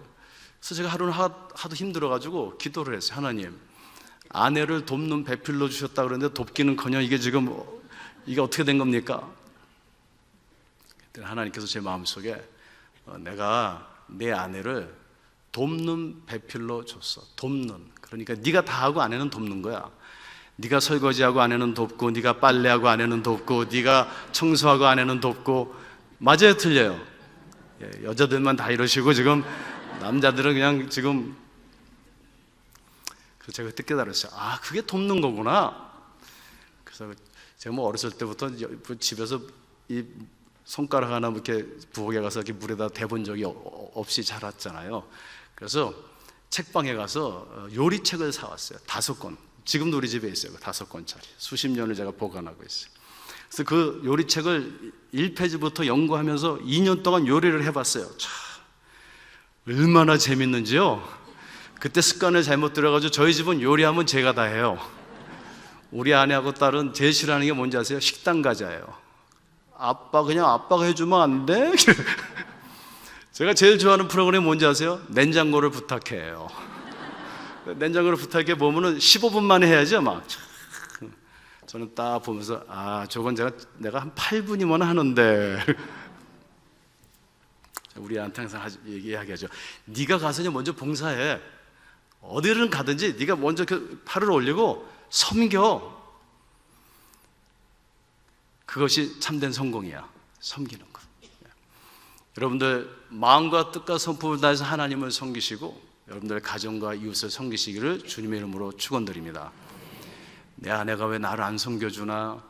그래서 제가 하루는 하도 힘들어가지고 기도를 했어요. 하나님, 아내를 돕는 배필로 주셨다 그러는데 돕기는커녕 이게 지금 이게 어떻게 된 겁니까? 그때 하나님께서 제 마음속에 내가 내 아내를 돕는 배필로 줬어. 돕는. 그러니까 네가 다 하고 아내는 돕는 거야. 네가 설거지하고 아내는 돕고, 네가 빨래하고 아내는 돕고, 네가 청소하고 아내는 돕고. 맞아요, 틀려요? 여자들만 다 이러시고 지금 남자들은 그냥 지금. 그래서 제가 그때 깨달았어요. 아, 그게 돕는 거구나. 그래서 제가 뭐 어렸을 때부터 집에서 이 손가락 하나 이렇게 부엌에 가서 이렇게 물에다 대본 적이 없이 자랐잖아요. 그래서 책방에 가서 요리책을 사왔어요. 5권. 지금도 우리 집에 있어요. 5권짜리. 수십 년을 제가 보관하고 있어요. 그래서 그 요리책을 1페이지부터 연구하면서 2년 동안 요리를 해봤어요. 참, 얼마나 재밌는지요. 그때 습관을 잘못 들여가지고 저희 집은 요리하면 제가 다 해요. 우리 아내하고 딸은 제일 싫어하는 게 뭔지 아세요? 식당 가자예요. 아빠가 해주면 안 돼? 제가 제일 좋아하는 프로그램이 뭔지 아세요? 냉장고를 부탁해요. 냉장고를 부탁해 보면은 15분 만에 해야죠, 막. 저는 딱 보면서 저건 내가 한 8분이면 하는데. 우리 아내한테 항상 얘기하죠. 네가 가서 먼저 봉사해. 어디를 가든지 네가 먼저 팔을 올리고 섬겨. 그것이 참된 성공이야. 섬기는 것. 여러분들 마음과 뜻과 성품을 다해서 하나님을 섬기시고 여러분들의 가정과 이웃을 섬기시기를 주님의 이름으로 축원드립니다. 내 아내가 왜 나를 안 섬겨주나?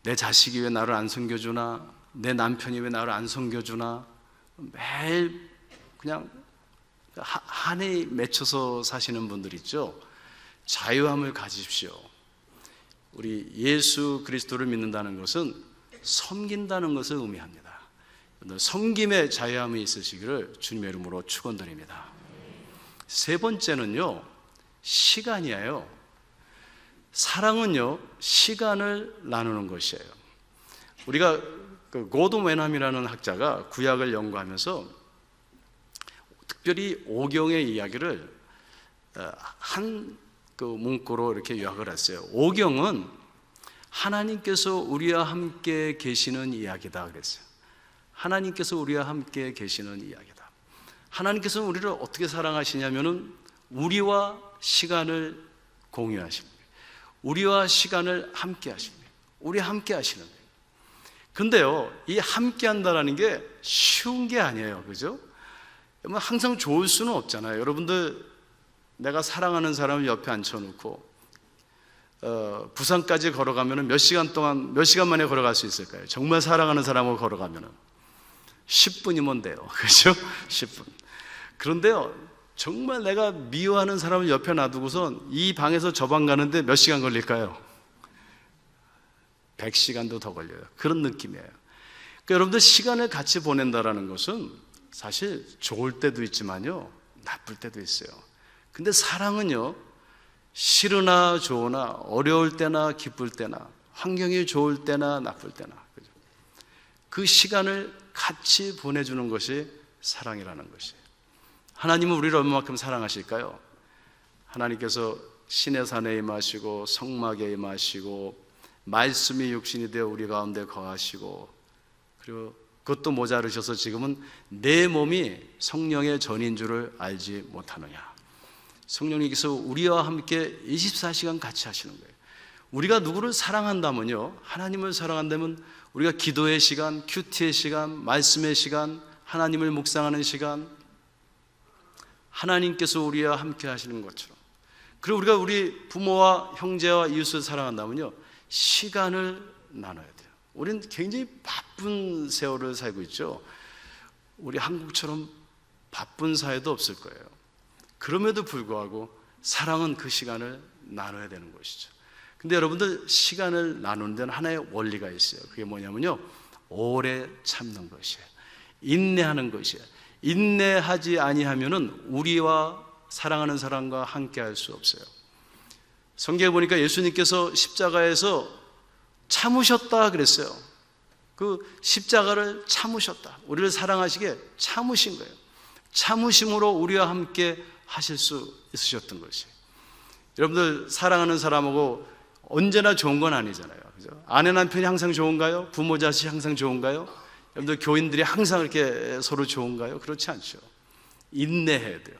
내 자식이 왜 나를 안 섬겨주나? 내 남편이 왜 나를 안 섬겨주나? 매일 그냥 한에 맺혀서 사시는 분들 있죠. 자유함을 가지십시오. 우리 예수 그리스도를 믿는다는 것은 섬긴다는 것을 의미합니다. 섬김의 자유함이 있으시기를 주님의 이름으로 축원드립니다. 세 번째는요, 시간이에요. 사랑은요, 시간을 나누는 것이에요. 우리가 고든 웬함이라는 학자가 구약을 연구하면서 특별히 오경의 이야기를 한 문구로 이렇게 요약을 했어요. 오경은 하나님께서 우리와 함께 계시는 이야기다 그랬어요. 하나님께서 우리와 함께 계시는 이야기다. 하나님께서는 우리를 어떻게 사랑하시냐면은 우리와 시간을 공유하십니다. 우리와 시간을 함께 하십니다. 우리 함께 하시는 거예요. 근데요, 이 함께 한다라는 게 쉬운 게 아니에요. 그죠? 항상 좋을 수는 없잖아요. 여러분들, 내가 사랑하는 사람을 옆에 앉혀놓고 부산까지 걸어가면 몇 시간 만에 걸어갈 수 있을까요? 정말 사랑하는 사람하고 걸어가면 10분이면 돼요. 그렇죠? 10분. 그런데요, 정말 내가 미워하는 사람을 옆에 놔두고선 이 방에서 저 방 가는데 몇 시간 걸릴까요? 100시간도 더 걸려요. 그런 느낌이에요. 그러니까 여러분들 시간을 같이 보낸다라는 것은 사실 좋을 때도 있지만요, 나쁠 때도 있어요. 근데 사랑은요, 싫으나 좋으나 어려울 때나 기쁠 때나 환경이 좋을 때나 나쁠 때나 그 시간을 같이 보내주는 것이 사랑이라는 것이에요. 하나님은 우리를 얼마만큼 사랑하실까요? 하나님께서 시내산에 임하시고 성막에 임하시고 말씀이 육신이 되어 우리 가운데 거하시고, 그리고 그것도 모자르셔서 지금은 내 몸이 성령의 전인 줄을 알지 못하느냐. 성령님께서 우리와 함께 24시간 같이 하시는 거예요. 우리가 누구를 사랑한다면요, 하나님을 사랑한다면 우리가 기도의 시간, 큐티의 시간, 말씀의 시간, 하나님을 묵상하는 시간, 하나님께서 우리와 함께 하시는 것처럼, 그리고 우리가 우리 부모와 형제와 이웃을 사랑한다면요, 시간을 나눠야 돼요. 우리는 굉장히 바쁜 세월을 살고 있죠. 우리 한국처럼 바쁜 사회도 없을 거예요. 그럼에도 불구하고 사랑은 그 시간을 나눠야 되는 것이죠. 근데 여러분들, 시간을 나누는 데는 하나의 원리가 있어요. 그게 뭐냐면요, 오래 참는 것이에요. 인내하는 것이에요. 인내하지 아니하면은 우리와 사랑하는 사람과 함께 할 수 없어요. 성경에 보니까 예수님께서 십자가에서 참으셨다 그랬어요. 그 십자가를 참으셨다. 우리를 사랑하시게 참으신 거예요. 참으심으로 우리와 함께 하실 수 있으셨던 것이에요. 여러분들, 사랑하는 사람하고 언제나 좋은 건 아니잖아요. 그죠? 아내 남편이 항상 좋은가요? 부모 자식이 항상 좋은가요? 여러분들, 교인들이 항상 이렇게 서로 좋은가요? 그렇지 않죠. 인내해야 돼요.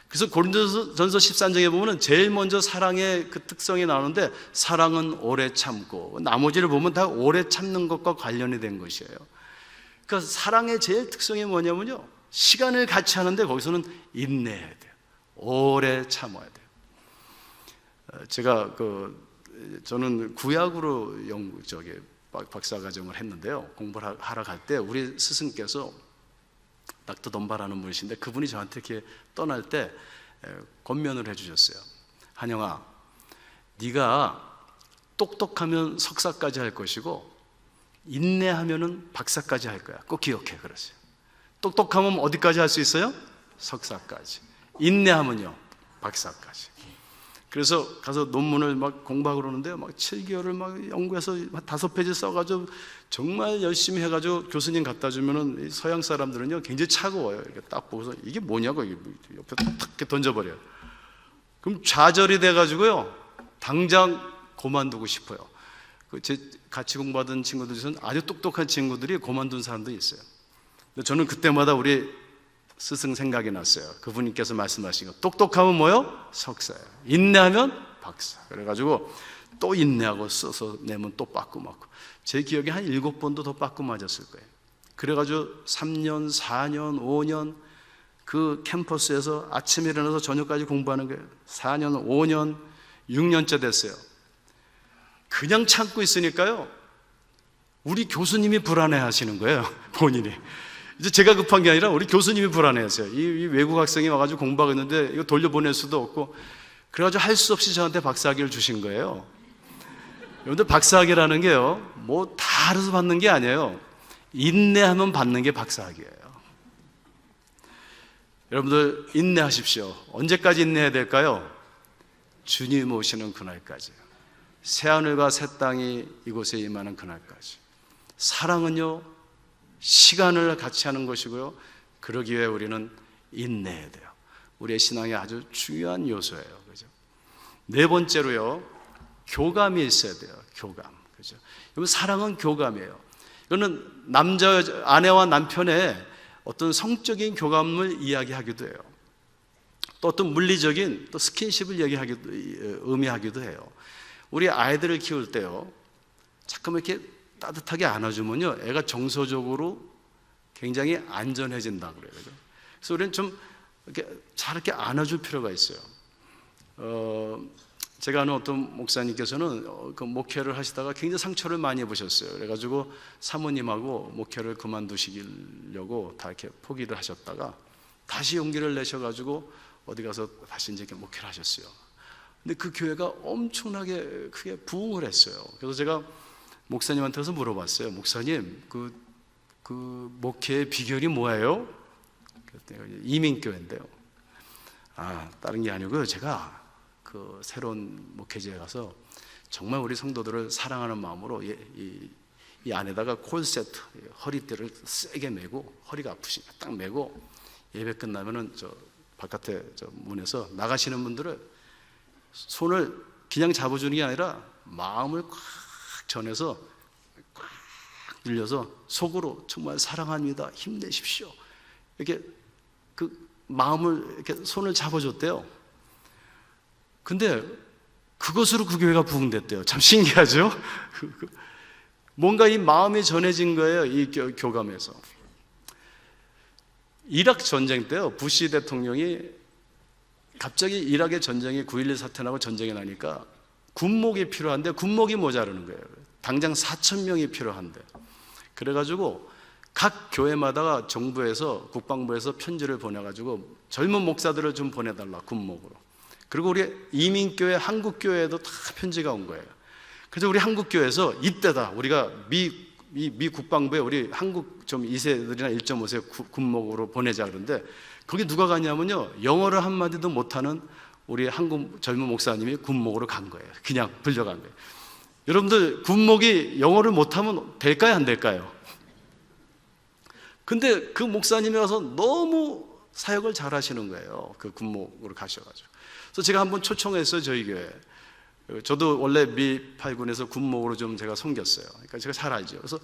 그래서 고린도전서 13장에 보면 제일 먼저 사랑의 그 특성이 나오는데, 사랑은 오래 참고, 나머지를 보면 다 오래 참는 것과 관련이 된 것이에요. 그러니까 사랑의 제일 특성이 뭐냐면요, 시간을 같이 하는데 거기서는 인내해야 돼요. 오래 참아야 돼요. 제가 저는 구약으로 박사과정을 했는데요, 공부를 하러 갈 때 우리 스승께서 닥터 덤바라는 분이신데, 그분이 저한테 이렇게 떠날 때 권면을 해주셨어요. 한영아, 네가 똑똑하면 석사까지 할 것이고 인내하면은 박사까지 할 거야. 꼭 기억해. 그러세요. 똑똑하면 어디까지 할 수 있어요? 석사까지. 인내하면요, 박사까지. 그래서 가서 논문을 막 공부하고 그러는데요, 막 7개월을 막 연구해서 5페이지 써가지고 정말 열심히 해가지고 교수님 갖다 주면은 서양 사람들은요 굉장히 차가워요. 이렇게 딱 보고서 이게 뭐냐고 옆에 탁 이렇게 던져버려요. 그럼 좌절이 돼가지고요 당장 그만두고 싶어요. 제 같이 공부하던 친구들 중에서는 아주 똑똑한 친구들이 그만둔 사람도 있어요. 근데 저는 그때마다 우리 스승 생각이 났어요. 그분께서 말씀하신 거, 똑똑하면 뭐요? 석사예요. 인내하면 박사. 그래가지고 또 인내하고 써서 내면 또 빠꾸 맞고, 제 기억에 한 7번도 더 빠꾸 맞았을 거예요. 그래가지고 3년, 4년, 5년 그 캠퍼스에서 아침에 일어나서 저녁까지 공부하는 거예요. 4년, 5년, 6년째 됐어요. 그냥 참고 있으니까요 우리 교수님이 불안해 하시는 거예요. 본인이. 이제 제가 급한 게 아니라 우리 교수님이 불안해하세요. 이 외국 학생이 와가지고 공부하고 있는데 이거 돌려보낼 수도 없고, 그래가지고 할 수 없이 저한테 박사학위를 주신 거예요. 여러분들, 박사학위라는 게요 뭐 다 알아서 받는 게 아니에요. 인내하면 받는 게 박사학위예요. 여러분들, 인내하십시오. 언제까지 인내해야 될까요? 주님 오시는 그날까지요. 새하늘과 새 땅이 이곳에 임하는 그날까지. 사랑은요 시간을 같이 하는 것이고요, 그러기 위해 우리는 인내해야 돼요. 우리의 신앙의 아주 중요한 요소예요. 그죠? 네 번째로요, 교감이 있어야 돼요. 교감. 그죠? 사랑은 교감이에요. 이거는 아내와 남편의 어떤 성적인 교감을 이야기하기도 해요. 또 어떤 물리적인 또 스킨십을 의미하기도 해요. 우리 아이들을 키울 때요, 자꾸만 이렇게 따뜻하게 안아주면요 애가 정서적으로 굉장히 안전해진다 그래요. 그래서 우리는 좀 이렇게 안아줄 필요가 있어요. 제가 아는 어떤 목사님께서는 그 목회를 하시다가 굉장히 상처를 많이 입으셨어요. 그래가지고 사모님하고 목회를 그만두시려고 다 이렇게 포기를 하셨다가 다시 용기를 내셔가지고 어디 가서 다시 이제 목회를 하셨어요. 근데 그 교회가 엄청나게 크게 부흥을 했어요. 그래서 제가 목사님한테서 물어봤어요. 목사님, 그 목회의 비결이 뭐예요? 이민교회인데요. 다른 게 아니고요, 제가 그 새로운 목회지에 가서 정말 우리 성도들을 사랑하는 마음으로 이 안에다가 콜세트, 허리띠를 세게 메고, 허리가 아프시니까 딱 메고, 예배 끝나면은 저 바깥에 저 문에서 나가시는 분들을 손을 그냥 잡아주는 게 아니라 마음을 꽉 전해서 꽉 눌려서 속으로 정말 사랑합니다, 힘내십시오, 이렇게 그 마음을 이렇게 손을 잡아줬대요. 근데 그것으로 그 교회가 부흥됐대요. 참 신기하죠? 뭔가 이 마음이 전해진 거예요, 이 교감에서. 이라크 전쟁 때요, 부시 대통령이 갑자기 이라크의 전쟁이 9.11 사태 나고 전쟁이 나니까 군목이 필요한데 군목이 모자르는 거예요. 당장 4,000명이 필요한데. 그래가지고 각 교회마다 정부에서, 국방부에서 편지를 보내가지고 젊은 목사들을 좀 보내달라, 군목으로. 그리고 우리 이민교회, 한국교회에도 다 편지가 온 거예요. 그래서 우리 한국교회에서 이때다 우리가 미 국방부에 우리 한국 좀 2세들이나 1.5세 군목으로 보내자 그러는데 거기 누가 갔냐면요, 영어를 한마디도 못하는 우리 한국 젊은 목사님이 군목으로 간 거예요. 그냥 불려간 거예요. 여러분들 군목이 영어를 못하면 될까요, 안 될까요? 근데 그 목사님이 와서 너무 사역을 잘 하시는 거예요. 그 군목으로 가셔가지고. 그래서 제가 한번 초청했어요, 저희 교회. 저도 원래 미 8군에서 군목으로 좀 제가 섬겼어요. 그러니까 제가 잘 알죠. 그래서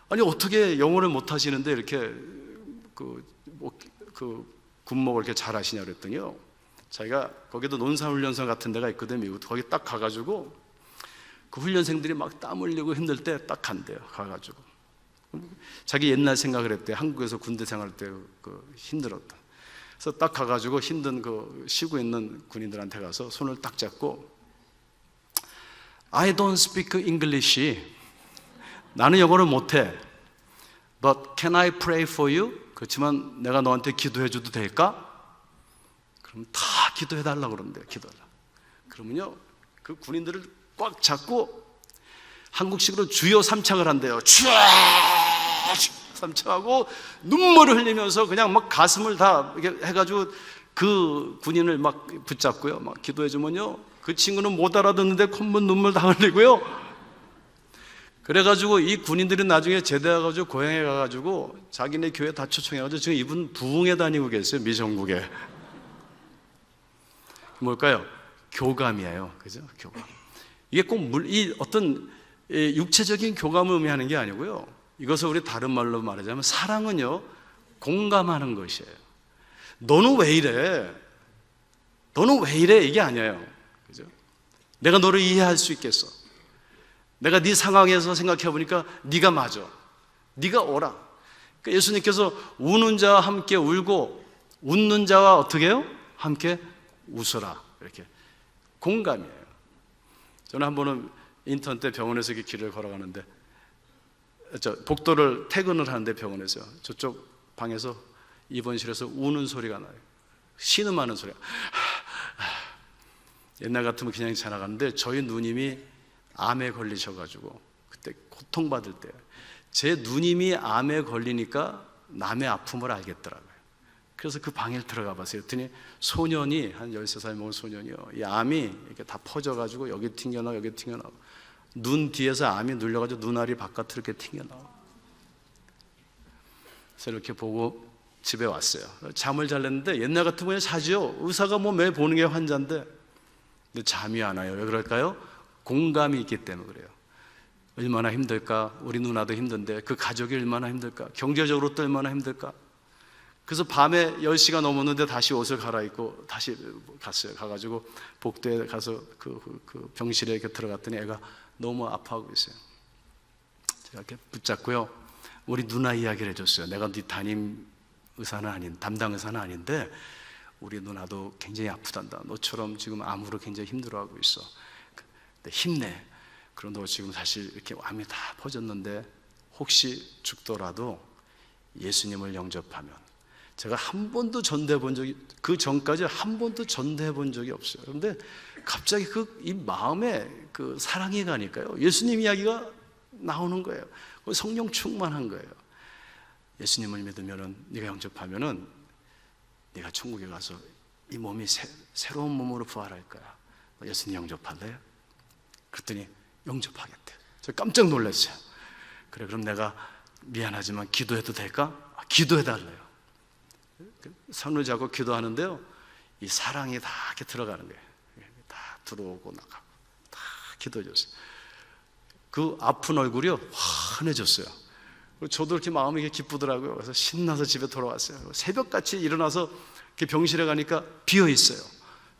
아니 어떻게 영어를 못 하시는데 이렇게 그 군목을 이렇게 잘 하시냐 그랬더니요, 자기가 거기도 논산훈련소 같은 데가 있거든요, 미국. 거기 딱 가가지고 그 훈련생들이 막 땀 흘리고 힘들 때 딱 간대요. 가가지고 자기 옛날 생각을 했대요. 한국에서 군대 생활할 때 힘들었다. 그래서 딱 가가지고 힘든 쉬고 있는 군인들한테 가서 손을 딱 잡고 I don't speak English. 나는 영어를 못해. But can I pray for you? 그렇지만 내가 너한테 기도해줘도 될까? 그럼 다 기도해달라고 그러는데요. 기도하라. 그러면요, 그 군인들을 꽉 잡고 한국식으로 주여 삼창을 한대요. 주여 삼창하고 눈물을 흘리면서 그냥 막 가슴을 다 이렇게 해가지고 그 군인을 막 붙잡고요, 막 기도해주면요, 그 친구는 못 알아듣는데 콧물 눈물 다 흘리고요. 그래가지고 이 군인들이 나중에 제대해가지고 고향에 가가지고 자기네 교회 다 초청해가지고 지금 이분 부흥회 다니고 계세요, 미전국에. 뭘까요? 교감이에요. 그죠? 교감. 이게 꼭 이 어떤 육체적인 교감을 의미하는 게 아니고요, 이것을 우리 다른 말로 말하자면 사랑은요, 공감하는 것이에요. 너는 왜 이래? 너는 왜 이래? 이게 아니에요. 그죠? 내가 너를 이해할 수 있겠어. 내가 네 상황에서 생각해 보니까 네가 맞아. 네가 오라. 그러니까 예수님께서 우는 자와 함께 울고 웃는 자와 어떻게 해요? 함께 웃어라. 이렇게 공감이에요. 저는 한 번은 인턴 때 병원에서 이렇게 길을 걸어가는데 복도를 퇴근을 하는데 병원에서요, 저쪽 방에서 입원실에서 우는 소리가 나요. 신음하는 소리가. 옛날 같으면 그냥 지나가는데 저희 누님이 암에 걸리셔가지고 그때 고통받을 때 제 누님이 암에 걸리니까 남의 아픔을 알겠더라고요. 그래서 그 방에 들어가 봤어요. 그랬더니 소년이 한 13살 먹은 소년이요, 이 암이 이렇게 다 퍼져가지고 여기 튕겨나와 여기 튕겨나와 눈 뒤에서 암이 눌려가지고 눈알이 바깥으로 이렇게 튕겨나와. 그래서 이렇게 보고 집에 왔어요. 잠을 잘 냈는데 옛날 같으면 자죠. 의사가 뭐 매일 보는 게 환자인데. 근데 잠이 안 와요. 왜 그럴까요? 공감이 있기 때문에 그래요. 얼마나 힘들까? 우리 누나도 힘든데 그 가족이 얼마나 힘들까? 경제적으로 또 얼마나 힘들까? 그래서 밤에 10시가 넘었는데 다시 옷을 갈아입고 다시 갔어요. 가가지고 복도에 가서 그 병실에 이렇게 들어갔더니 애가 너무 아파하고 있어요. 제가 이렇게 붙잡고요, 우리 누나 이야기를 해줬어요. 내가 네 담당 의사는 아닌데 우리 누나도 굉장히 아프단다. 너처럼 지금 암으로 굉장히 힘들어하고 있어. 근데 힘내. 그럼 너 지금 사실 이렇게 암이 다 퍼졌는데 혹시 죽더라도 예수님을 영접하면, 제가 한 번도 전도해 본 적이, 그 전까지 한 번도 전도해 본 적이 없어요. 그런데 갑자기 이 마음에 그 사랑이 가니까요, 예수님 이야기가 나오는 거예요. 성령 충만한 거예요. 예수님을 믿으면은, 네가 영접하면은 네가 천국에 가서 이 몸이 새로운 몸으로 부활할 거야. 예수님 영접할래요? 그랬더니 영접하겠대. 저 깜짝 놀랐어요. 그래, 그럼 내가 미안하지만 기도해도 될까? 기도해달래요. 손을 잡고 기도하는데요, 이 사랑이 다 이렇게 들어가는 거예요. 다 들어오고 나가고 다 기도해줬어요. 그 아픈 얼굴이요, 환해졌어요. 저도 이렇게 마음이 이렇게 기쁘더라고요. 그래서 신나서 집에 돌아왔어요. 새벽같이 일어나서 이렇게 병실에 가니까 비어 있어요.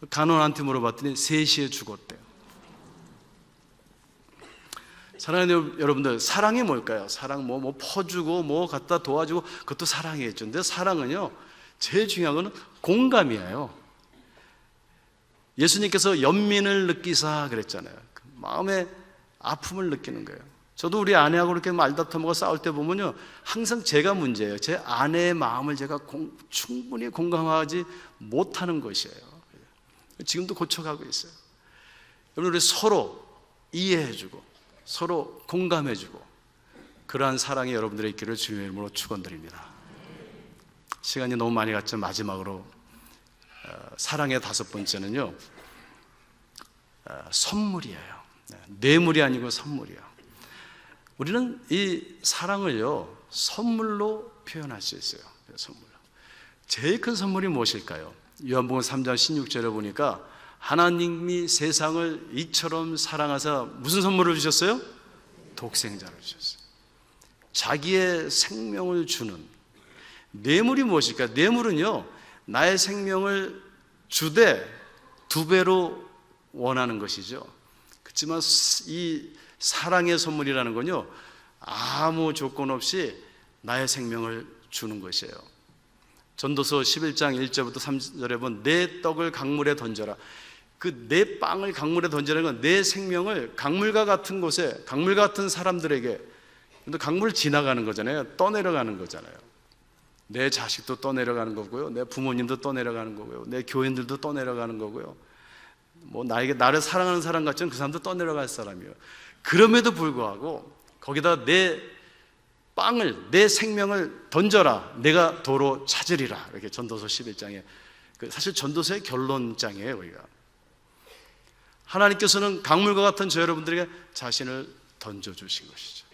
간호한테 물어봤더니 3시에 죽었대요. 사랑하는 여러분들, 사랑이 뭘까요? 사랑 뭐 퍼주고 뭐 갖다 도와주고 그것도 사랑이겠죠. 근데 사랑은요, 제일 중요한 건 공감이에요. 예수님께서 연민을 느끼사 그랬잖아요. 그 마음의 아픔을 느끼는 거예요. 저도 우리 아내하고 이렇게 말다툼하고 싸울 때 보면요, 항상 제가 문제예요. 제 아내의 마음을 제가 충분히 공감하지 못하는 것이에요. 지금도 고쳐가고 있어요. 여러분, 우리 서로 이해해주고 서로 공감해주고 그러한 사랑이 여러분들의 있기를 주님의 이름으로 축원드립니다. 시간이 너무 많이 갔죠. 마지막으로 사랑의 다섯 번째는요, 선물이에요. 뇌물이 아니고 선물이에요. 우리는 이 사랑을요 선물로 표현할 수 있어요. 선물로. 제일 큰 선물이 무엇일까요? 요한복음 3장 16절에 보니까 하나님이 세상을 이처럼 사랑하사 무슨 선물을 주셨어요? 독생자를 주셨어요. 자기의 생명을 주는. 뇌물이 무엇일까? 뇌물은요 나의 생명을 주되 두 배로 원하는 것이죠. 그렇지만 이 사랑의 선물이라는 건요 아무 조건 없이 나의 생명을 주는 것이에요. 전도서 11장 1절부터 3절에 보면 내 떡을 강물에 던져라. 그 내 빵을 강물에 던지라는 건 내 생명을 강물과 같은 곳에, 강물과 같은 사람들에게, 근데 강물 지나가는 거잖아요. 떠내려가는 거잖아요. 내 자식도 떠내려가는 거고요, 내 부모님도 떠내려가는 거고요, 내 교인들도 떠내려가는 거고요, 뭐 나를 사랑하는 사람 같지만 그 사람도 떠내려갈 사람이에요. 그럼에도 불구하고 거기다 내 빵을, 내 생명을 던져라. 내가 도로 찾으리라. 이렇게 전도서 11장에, 사실 전도서의 결론장이에요. 우리가 하나님께서는 강물과 같은 저 여러분들에게 자신을 던져주신 것이죠.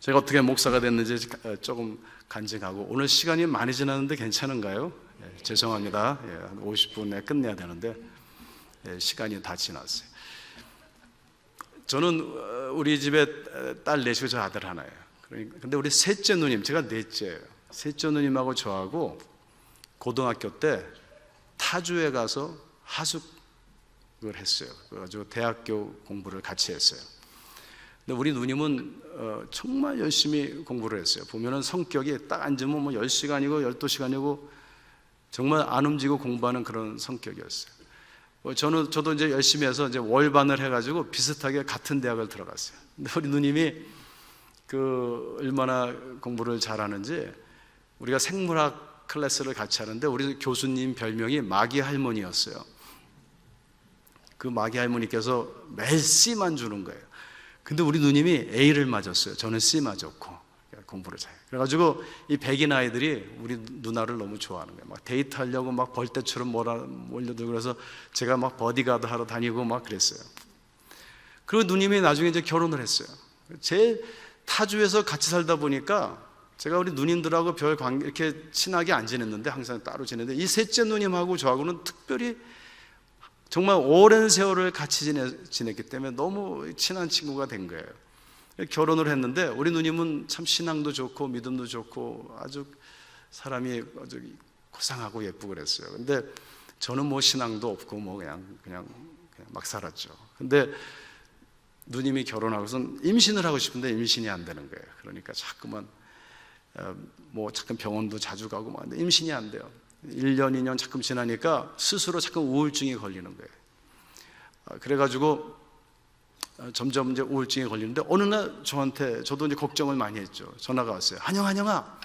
제가 어떻게 목사가 됐는지 조금 간증하고, 오늘 시간이 많이 지났는데 괜찮은가요? 죄송합니다. 한 50분에 끝내야 되는데 시간이 다 지났어요. 저는 우리 집에 딸 넷이고 저 아들 하나예요. 근데 우리 셋째 누님, 제가 넷째예요. 셋째 누님하고 저하고 고등학교 때 타주에 가서 하숙을 했어요. 그래가지고 대학교 공부를 같이 했어요. 근데 우리 누님은 정말 열심히 공부를 했어요. 보면은 성격이 딱 앉으면 뭐 10시간이고 12시간이고 정말 안 움직이고 공부하는 그런 성격이었어요. 저도 이제 열심히 해서 이제 월반을 해가지고 비슷하게 같은 대학을 들어갔어요. 근데 우리 누님이 얼마나 공부를 잘하는지, 우리가 생물학 클래스를 같이 하는데 우리 교수님 별명이 마기 할머니였어요. 그 마기 할머니께서 매일 C만 주는 거예요. 근데 우리 누님이 A를 맞았어요. 저는 C 맞았고. 공부를 잘해요. 그래가지고 이 백인 아이들이 우리 누나를 너무 좋아하는 거예요. 막 데이트하려고 막 벌떼처럼 몰려들고, 그래서 제가 막 버디가드 하러 다니고 막 그랬어요. 그리고 누님이 나중에 이제 결혼을 했어요. 제 타주에서 같이 살다 보니까 제가 우리 누님들하고 별 관계 이렇게 친하게 안 지냈는데, 항상 따로 지냈는데, 이 셋째 누님하고 저하고는 특별히 정말 오랜 세월을 같이 지냈기 때문에 너무 친한 친구가 된 거예요. 결혼을 했는데 우리 누님은 참 신앙도 좋고 믿음도 좋고 아주 사람이 아주 고상하고 예쁘고 그랬어요. 근데 저는 뭐 신앙도 없고 뭐 그냥 막 살았죠. 근데 누님이 결혼하고선 임신을 하고 싶은데 임신이 안 되는 거예요. 그러니까 자꾸만 뭐 잠깐 병원도 자주 가고 막, 근데 임신이 안 돼요. 1년 2년 자꾸 지나니까 스스로 자꾸 우울증이 걸리는 거예요. 그래가지고 점점 이제 우울증에 걸리는데, 어느 날 저도 이제 걱정을 많이 했죠. 전화가 왔어요. 한영아,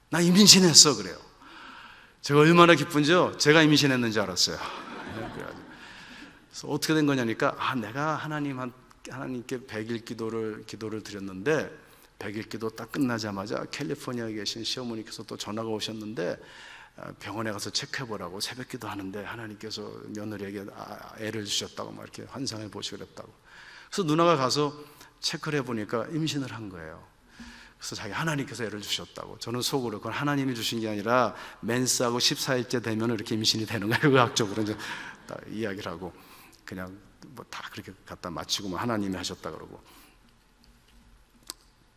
나 임신했어. 그래요. 제가 얼마나 기쁜지요. 제가 임신했는지 알았어요. 그래서 어떻게 된 거냐니까, 내가 하나님께 100일 기도를 드렸는데 100일 기도 딱 끝나자마자 캘리포니아에 계신 시어머니께서 또 전화가 오셨는데, 병원에 가서 체크해보라고, 새벽 기도 하는데 하나님께서 며느리에게 애를 주셨다고 막 이렇게 환상을 보시고 그랬다고. 그래서 누나가 가서 체크를 해보니까 임신을 한 거예요. 그래서 자기 하나님께서 애를 주셨다고. 저는 속으로 그건 하나님이 주신 게 아니라 맨스하고 14일째 되면 이렇게 임신이 되는 거예요. 의학적으로 이제 딱 이야기를 하고 그냥 뭐 다 그렇게 갖다 마치고 뭐 하나님이 하셨다 그러고.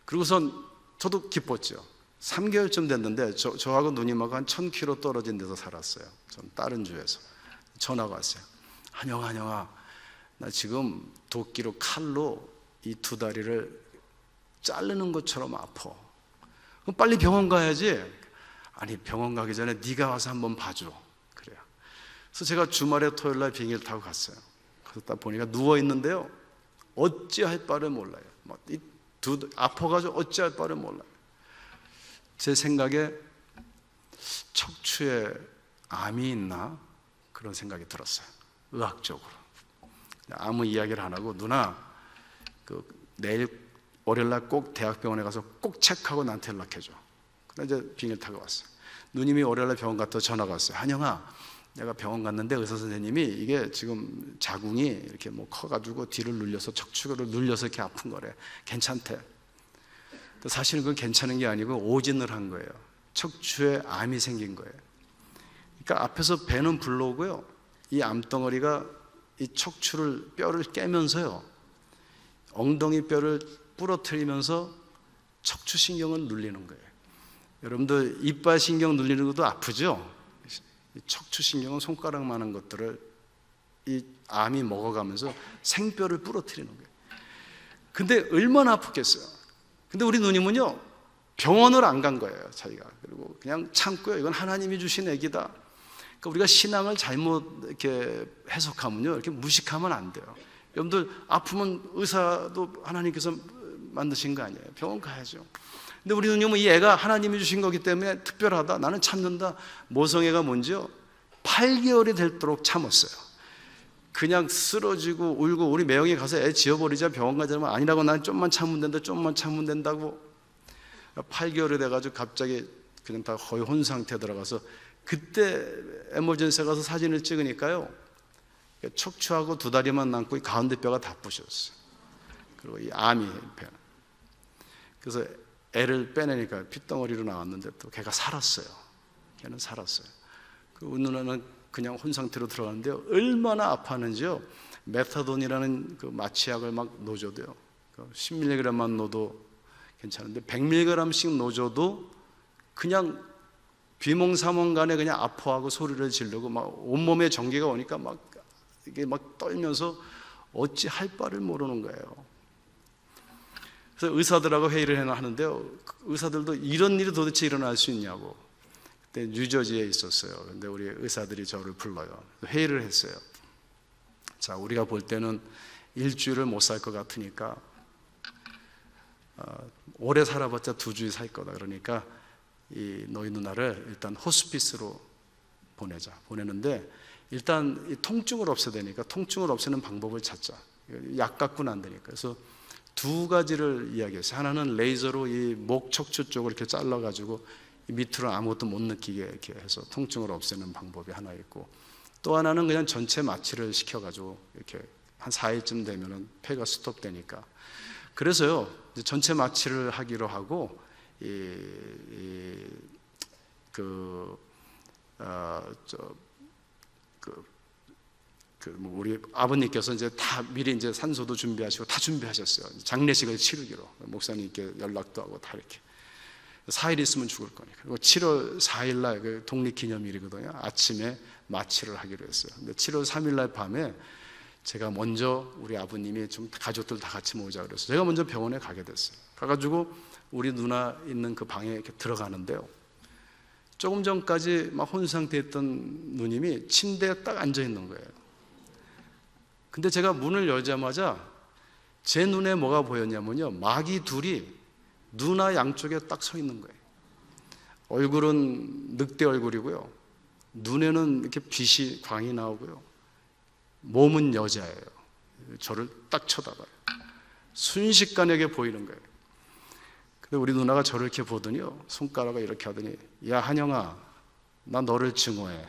그리고선 저도 기뻤죠. 3개월쯤 됐는데 저하고 누님하고 한 1000km 떨어진 데서 살았어요. 전 다른 주에서 전화가 왔어요. 한영아, 나 지금 도끼로 칼로 이 두 다리를 자르는 것처럼 아파. 그럼 빨리 병원 가야지. 아니, 병원 가기 전에 네가 와서 한번 봐줘. 그래요. 그래서 제가 주말에 토요일날 비행기를 타고 갔어요. 그래서 딱 보니까 누워 있는데요, 어찌할 바를 몰라요. 아파가지고 어찌할 바를 몰라요. 제 생각에 척추에 암이 있나 그런 생각이 들었어요. 의학적으로. 아무 이야기를 안 하고 누나 내일 월요일날 꼭 대학병원에 가서 꼭 체크하고 나한테 연락해줘. 그래서 이제 비행기를 타고 왔어요. 누님이 월요일날 병원 갔다 전화가 왔어요. 한영아, 내가 병원 갔는데 의사 선생님이 이게 지금 자궁이 이렇게 뭐 커가지고 뒤를 눌려서 척추를 눌려서 이렇게 아픈 거래. 괜찮대. 사실은 그건 괜찮은 게 아니고 오진을 한 거예요. 척추에 암이 생긴 거예요. 그러니까 앞에서 배는 불러오고요, 이 암덩어리가 이 척추를 뼈를 깨면서요, 엉덩이 뼈를 부러뜨리면서 척추신경을 눌리는 거예요. 여러분들 이빨 신경 눌리는 것도 아프죠? 척추신경은 손가락만한 것들을 이 암이 먹어가면서 생뼈를 부러뜨리는 거예요. 근데 얼마나 아프겠어요? 근데 우리 누님은요, 병원을 안 간 거예요, 자기가. 그리고 그냥 참고요. 이건 하나님이 주신 애기다. 그러니까 우리가 신앙을 잘못 이렇게 해석하면요, 이렇게 무식하면 안 돼요. 여러분들 아프면 의사도 하나님께서 만드신 거 아니에요. 병원 가야죠. 근데 우리 누님은 이 애가 하나님이 주신 거기 때문에 특별하다, 나는 참는다. 모성애가 뭔지요? 8개월이 될도록 참았어요. 그냥 쓰러지고 울고, 우리 매형이 가서 애 지어버리자, 병원 가자면 아니라고, 난 좀만 참으면 된다, 좀만 참으면 된다고. 8개월이 돼가지고 갑자기 그냥 다 거의 혼 상태에 들어가서, 그때 에머전시에 가서 사진을 찍으니까요, 척추하고 두 다리만 남고 이 가운데 뼈가 다 부셨어요. 그리고 이 암이 배. 그래서 애를 빼내니까 핏덩어리로 나왔는데 또 걔가 살았어요. 걔는 살았어요. 그 누나는 그냥 혼 상태로 들어갔는데요, 얼마나 아파하는지요. 메타돈이라는 그 마취약을 막 놓줘도요, 10mg만 놓어도 괜찮은데 100mg씩 놓줘도 그냥 비몽사몽간에 그냥 아파하고 소리를 지르고 막 온몸에 전기가 오니까 막 이게 막 떨면서 어찌 할 바를 모르는 거예요. 그래서 의사들하고 회의를 하는데요, 의사들도 이런 일이 도대체 일어날 수 있냐고. 그때 뉴저지에 있었어요. 근데 우리 의사들이 저를 불러요. 회의를 했어요. 자, 우리가 볼 때는 일주일을 못 살 것 같으니까 오래 살아봤자 2주일 살 거다. 그러니까 이 너희 누나를 일단 호스피스로 보내자. 보내는데 일단 이 통증을 없애야 되니까 통증을 없애는 방법을 찾자. 약 갖고는 안 되니까. 그래서 2가지를 이야기했어요. 하나는 레이저로 이 목 척추 쪽을 이렇게 잘라가지고 밑으로 아무것도 못 느끼게 이렇게 해서 통증을 없애는 방법이 하나 있고, 또 하나는 그냥 전체 마취를 시켜가지고 이렇게 한 4일쯤 되면은 폐가 스톱되니까. 그래서요, 전체 마취를 하기로 하고, 우리 아버님께서 이제 다 미리 이제 산소도 준비하시고 다 준비하셨어요. 장례식을 치르기로. 목사님께 연락도 하고 다 이렇게. 4일 있으면 죽을 거니까. 그리고 7월 4일 날 그 독립기념일이거든요. 아침에 마취를 하기로 했어요. 근데 7월 3일 날 밤에 제가 먼저, 우리 아버님이 좀 가족들 다 같이 모으자 그래서 제가 먼저 병원에 가게 됐어요. 가가지고 우리 누나 있는 그 방에 이렇게 들어가는데요, 조금 전까지 막 혼상태했던 누님이 침대에 딱 앉아 있는 거예요. 근데 제가 문을 열자마자 제 눈에 뭐가 보였냐면요, 마귀 둘이 누나 양쪽에 딱 서 있는 거예요. 얼굴은 늑대 얼굴이고요, 눈에는 이렇게 빛이, 광이 나오고요, 몸은 여자예요. 저를 딱 쳐다봐요. 순식간에 보이는 거예요. 근데 우리 누나가 저를 이렇게 보더니요, 손가락을 이렇게 하더니, 야 한영아, 나 너를 증오해.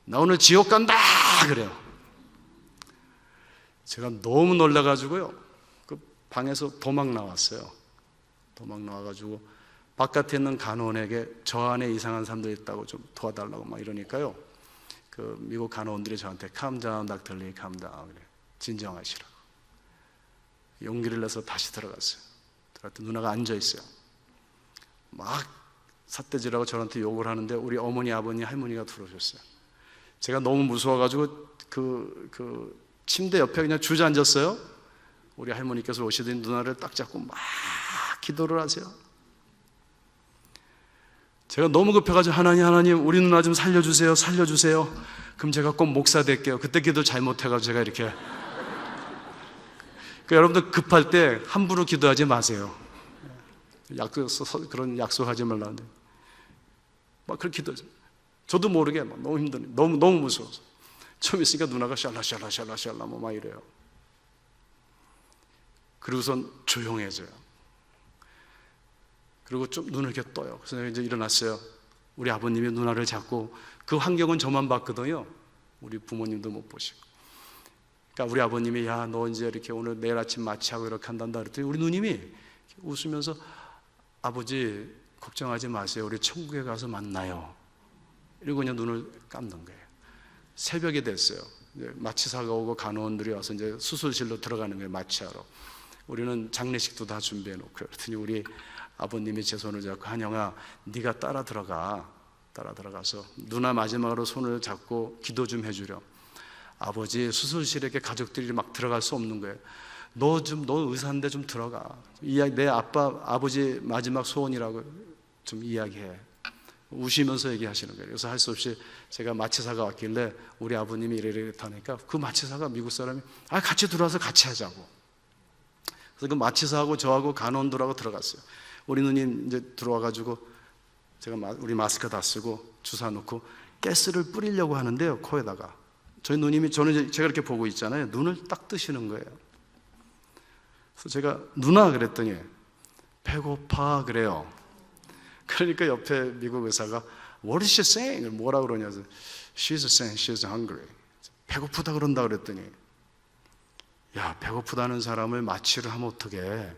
나 오늘 지옥 간다! 그래요. 제가 너무 놀라가지고요, 그 방에서 도망 나왔어요. 도망 나와가지고 바깥에 있는 간호원에게 저 안에 이상한 사람들이 있다고 좀 도와달라고 막 이러니까요, 그 미국 간호원들이 저한테 calm down, Dr. Lee, calm down. 그래. 진정하시라고. 용기를 내서 다시 들어갔어요. 들어갔더니 누나가 앉아 있어요. 막 삿대질하고 저한테 욕을 하는데 우리 어머니, 아버님, 할머니가 들어오셨어요. 제가 너무 무서워가지고 그 침대 옆에 그냥 주저앉았어요. 우리 할머니께서 오시더니 누나를 딱 잡고 막 기도를 하세요. 제가 너무 급해가지고 하나님 우리 누나 좀 살려주세요. 그럼 제가 꼭 목사 될게요. 그때 기도 잘못해가지고 제가 이렇게. 그러니까 여러분들 급할 때 함부로 기도하지 마세요. 그런 약속하지 말라는데 막 그렇게 기도하죠. 저도 모르게 막 너무 힘드네. 너무 무서워서. 좀 있으니까 누나가 샬라샬라 뭐 막 이래요. 그리고선 조용해져요. 그리고 좀 눈을 이렇게 떠요. 그래서 이제 일어났어요. 우리 아버님이 누나를 잡고, 그 환경은 저만 봤거든요. 우리 부모님도 못 보시고. 그러니까 우리 아버님이 야, 너 이제 이렇게 오늘 내일 아침 마취하고 이렇게 한단다 그랬더니 우리 누님이 웃으면서 아버지 걱정하지 마세요. 우리 천국에 가서 만나요. 이러고 그냥 눈을 감는 거예요. 새벽이 됐어요. 마취사가 오고 간호원들이 와서 이제 수술실로 들어가는 거예요. 마취하러. 우리는 장례식도 다 준비해 놓고, 그랬더니 우리 아버님이 제 손을 잡고 한영아, 네가 따라 들어가서 누나 마지막으로 손을 잡고 기도 좀 해주렴. 아버지 수술실에 이렇게 가족들이 막 들어갈 수 없는 거예요. 너 의사인데 좀 들어가. 내 아버지 마지막 소원이라고 좀 이야기해. 우시면서 얘기하시는 거예요. 그래서 할 수 없이 제가 마취사가 왔길래 우리 아버님이 이래 하니까 그 마취사가 미국 사람이 같이 들어와서 같이 하자고. 그래서 그 마취사하고 저하고 간호원들하고 들어갔어요. 우리 누님 이제 들어와가지고 제가 우리 마스크 다 쓰고 주사 놓고 가스를 뿌리려고 하는데요, 코에다가. 저희 누님이, 저는 제가 이렇게 보고 있잖아요. 눈을 딱 뜨시는 거예요. 그래서 제가 누나 그랬더니 배고파 그래요. 그러니까 옆에 미국 의사가 What is she saying? 뭐라 그러냐. She's saying she's hungry. 배고프다 그런다 그랬더니 야, 배고프다는 사람을 마취를 하면 어떡해.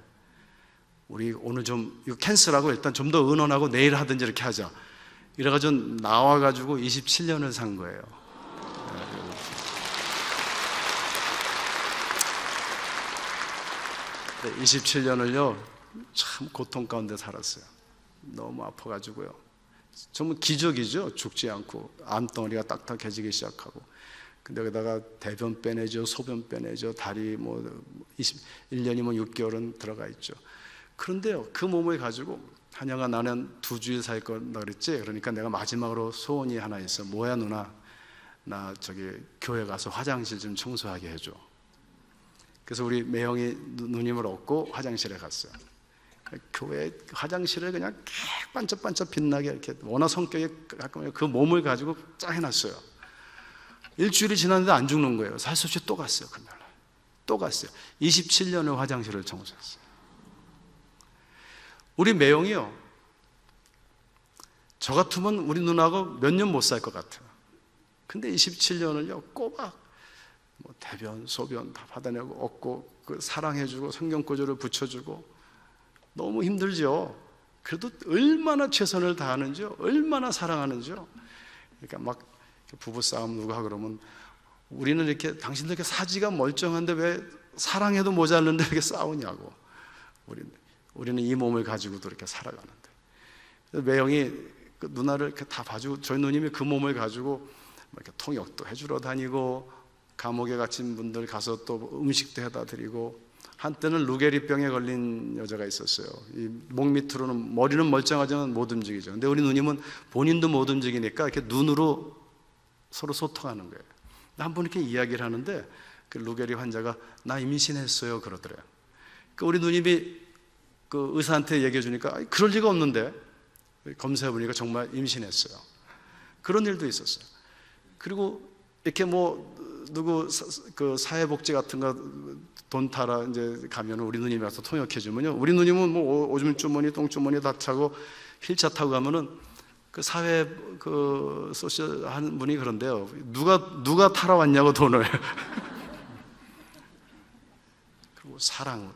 우리 오늘 좀 이거 캔슬하고 일단 좀 더 의논하고 내일 하든지 이렇게 하자. 이래가지고 나와가지고 27년을 산 거예요. 27년을요 참 고통 가운데 살았어요. 너무 아파가지고요. 정말 기적이죠. 죽지 않고 암덩어리가 딱딱해지기 시작하고, 근데 여기다가 대변 빼내죠, 소변 빼내죠, 다리 1년이면 6개월은 들어가 있죠. 그런데요, 그 몸을 가지고 한영아, 나는 2주일 살 거다 그랬지. 그러니까 내가 마지막으로 소원이 하나 있어. 뭐야 누나, 나 저기 교회 가서 화장실 좀 청소하게 해줘. 그래서 우리 매형이 누님을 얻고 화장실에 갔어요. 교회 화장실을 그냥 반짝반짝 빛나게 이렇게, 워낙 성격이 가끔 그 몸을 가지고 쫙 해놨어요. 일주일이 지났는데 안 죽는 거예요. 살 수 없이 또 갔어요. 그날 또 갔어요. 27년을 화장실을 청소했어요. 우리 매형이요, 저 같으면 우리 누나하고 몇 년 못 살 것 같아요. 근데 27년을요 꼬박 대변 소변 다 받아내고 얻고, 그 사랑해주고 성경 구절을 붙여주고, 너무 힘들죠. 그래도 얼마나 최선을 다하는지요, 얼마나 사랑하는지요. 그러니까 막 부부싸움 누가 하고 그러면 우리는 이렇게, 당신들 이렇게 사지가 멀쩡한데 왜 사랑해도 모자른데 왜 이렇게 싸우냐고. 우리는 이 몸을 가지고도 이렇게 살아가는데. 매형이 그 누나를 이렇게 다 봐주고, 저희 누님이 그 몸을 가지고 이렇게 통역도 해주러 다니고, 감옥에 갇힌 분들 가서 또 음식도 해다 드리고. 한때는 루게리병에 걸린 여자가 있었어요. 이 목 밑으로는, 머리는 멀쩡하지만 못 움직이죠. 근데 우리 누님은 본인도 못 움직이니까 이렇게 눈으로 서로 소통하는 거예요. 한 번 이렇게 이야기를 하는데 그 루게리 환자가 나 임신했어요 그러더래요. 그 우리 누님이 그 의사한테 얘기해 주니까 그럴 리가 없는데, 검사해 보니까 정말 임신했어요. 그런 일도 있었어요. 그리고 이렇게 누구 그 사회복지 같은 거 돈 타라 이제 가면 우리 누님이 와서 통역해 주면요, 우리 누님은 오줌 주머니 똥주머니 다 차고 휠차 타고 가면은 그 사회 그 소셜 하는 분이 그런데요, 누가 타러 왔냐고 돈을. 그리고 사랑으로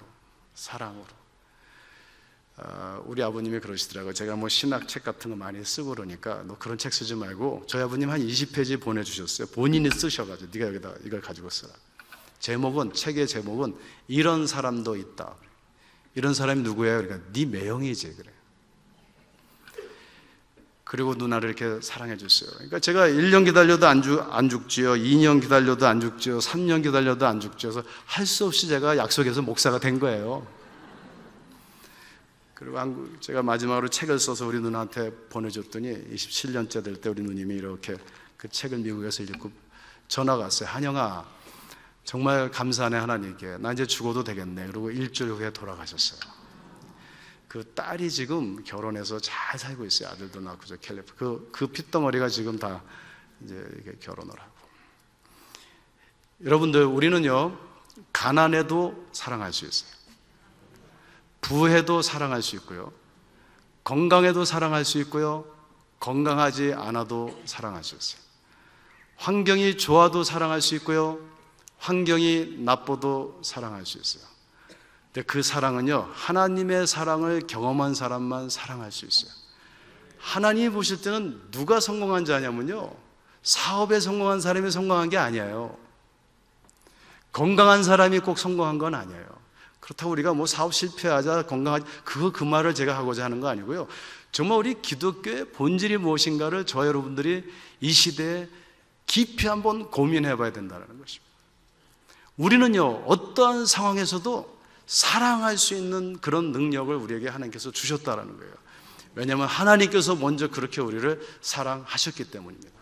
우리 아버님이 그러시더라고요. 제가 신학책 같은 거 많이 쓰고 그러니까 너 그런 책 쓰지 말고, 저희 아버님 한 20페이지 보내주셨어요. 본인이 쓰셔가지고 네가 여기다 이걸 가지고 쓰라. 책의 제목은 이런 사람도 있다. 이런 사람이 누구예요? 그러니까 네 매형이지. 그래. 그리고 누나를 이렇게 사랑해 줬어요. 그러니까 제가 1년 기다려도 안 죽지요, 2년 기다려도 안 죽지요, 3년 기다려도 안 죽지요. 그래서 할 수 없이 제가 약속해서 목사가 된 거예요. 그리고 제가 마지막으로 책을 써서 우리 누나한테 보내줬더니 27년째 될 때 우리 누님이 이렇게 그 책을 미국에서 읽고 전화가 왔어요. 한영아, 정말 감사하네 하나님께. 나 이제 죽어도 되겠네. 그리고 일주일 후에 돌아가셨어요. 그 딸이 지금 결혼해서 잘 살고 있어요. 아들도 낳고 저 캘리포니아. 그 핏덩어리가 지금 다 이제 결혼을 하고. 여러분들, 우리는요, 가난해도 사랑할 수 있어요. 부해도 사랑할 수 있고요. 건강해도 사랑할 수 있고요. 건강하지 않아도 사랑할 수 있어요. 환경이 좋아도 사랑할 수 있고요. 환경이 나빠도 사랑할 수 있어요. 근데 그 사랑은요, 하나님의 사랑을 경험한 사람만 사랑할 수 있어요. 하나님이 보실 때는 누가 성공한 자냐면요, 사업에 성공한 사람이 성공한 게 아니에요. 건강한 사람이 꼭 성공한 건 아니에요. 그렇다고 우리가 뭐 사업 실패하자, 건강하자, 그 말을 제가 하고자 하는 거 아니고요. 정말 우리 기독교의 본질이 무엇인가를 저 여러분들이 이 시대에 깊이 한번 고민해 봐야 된다는 것입니다. 우리는요, 어떠한 상황에서도 사랑할 수 있는 그런 능력을 우리에게 하나님께서 주셨다는 거예요. 왜냐하면 하나님께서 먼저 그렇게 우리를 사랑하셨기 때문입니다.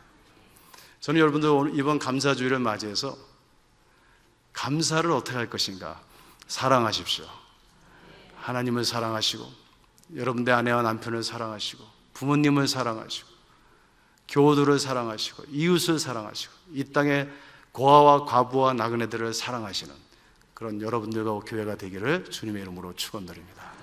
저는 여러분들 오늘 이번 감사주일을 맞이해서 감사를 어떻게 할 것인가? 사랑하십시오. 하나님을 사랑하시고, 여러분의 아내와 남편을 사랑하시고, 부모님을 사랑하시고, 교우들을 사랑하시고, 이웃을 사랑하시고, 이 땅의 고아와 과부와 나그네들을 사랑하시는 그런 여러분들과 교회가 되기를 주님의 이름으로 축원드립니다.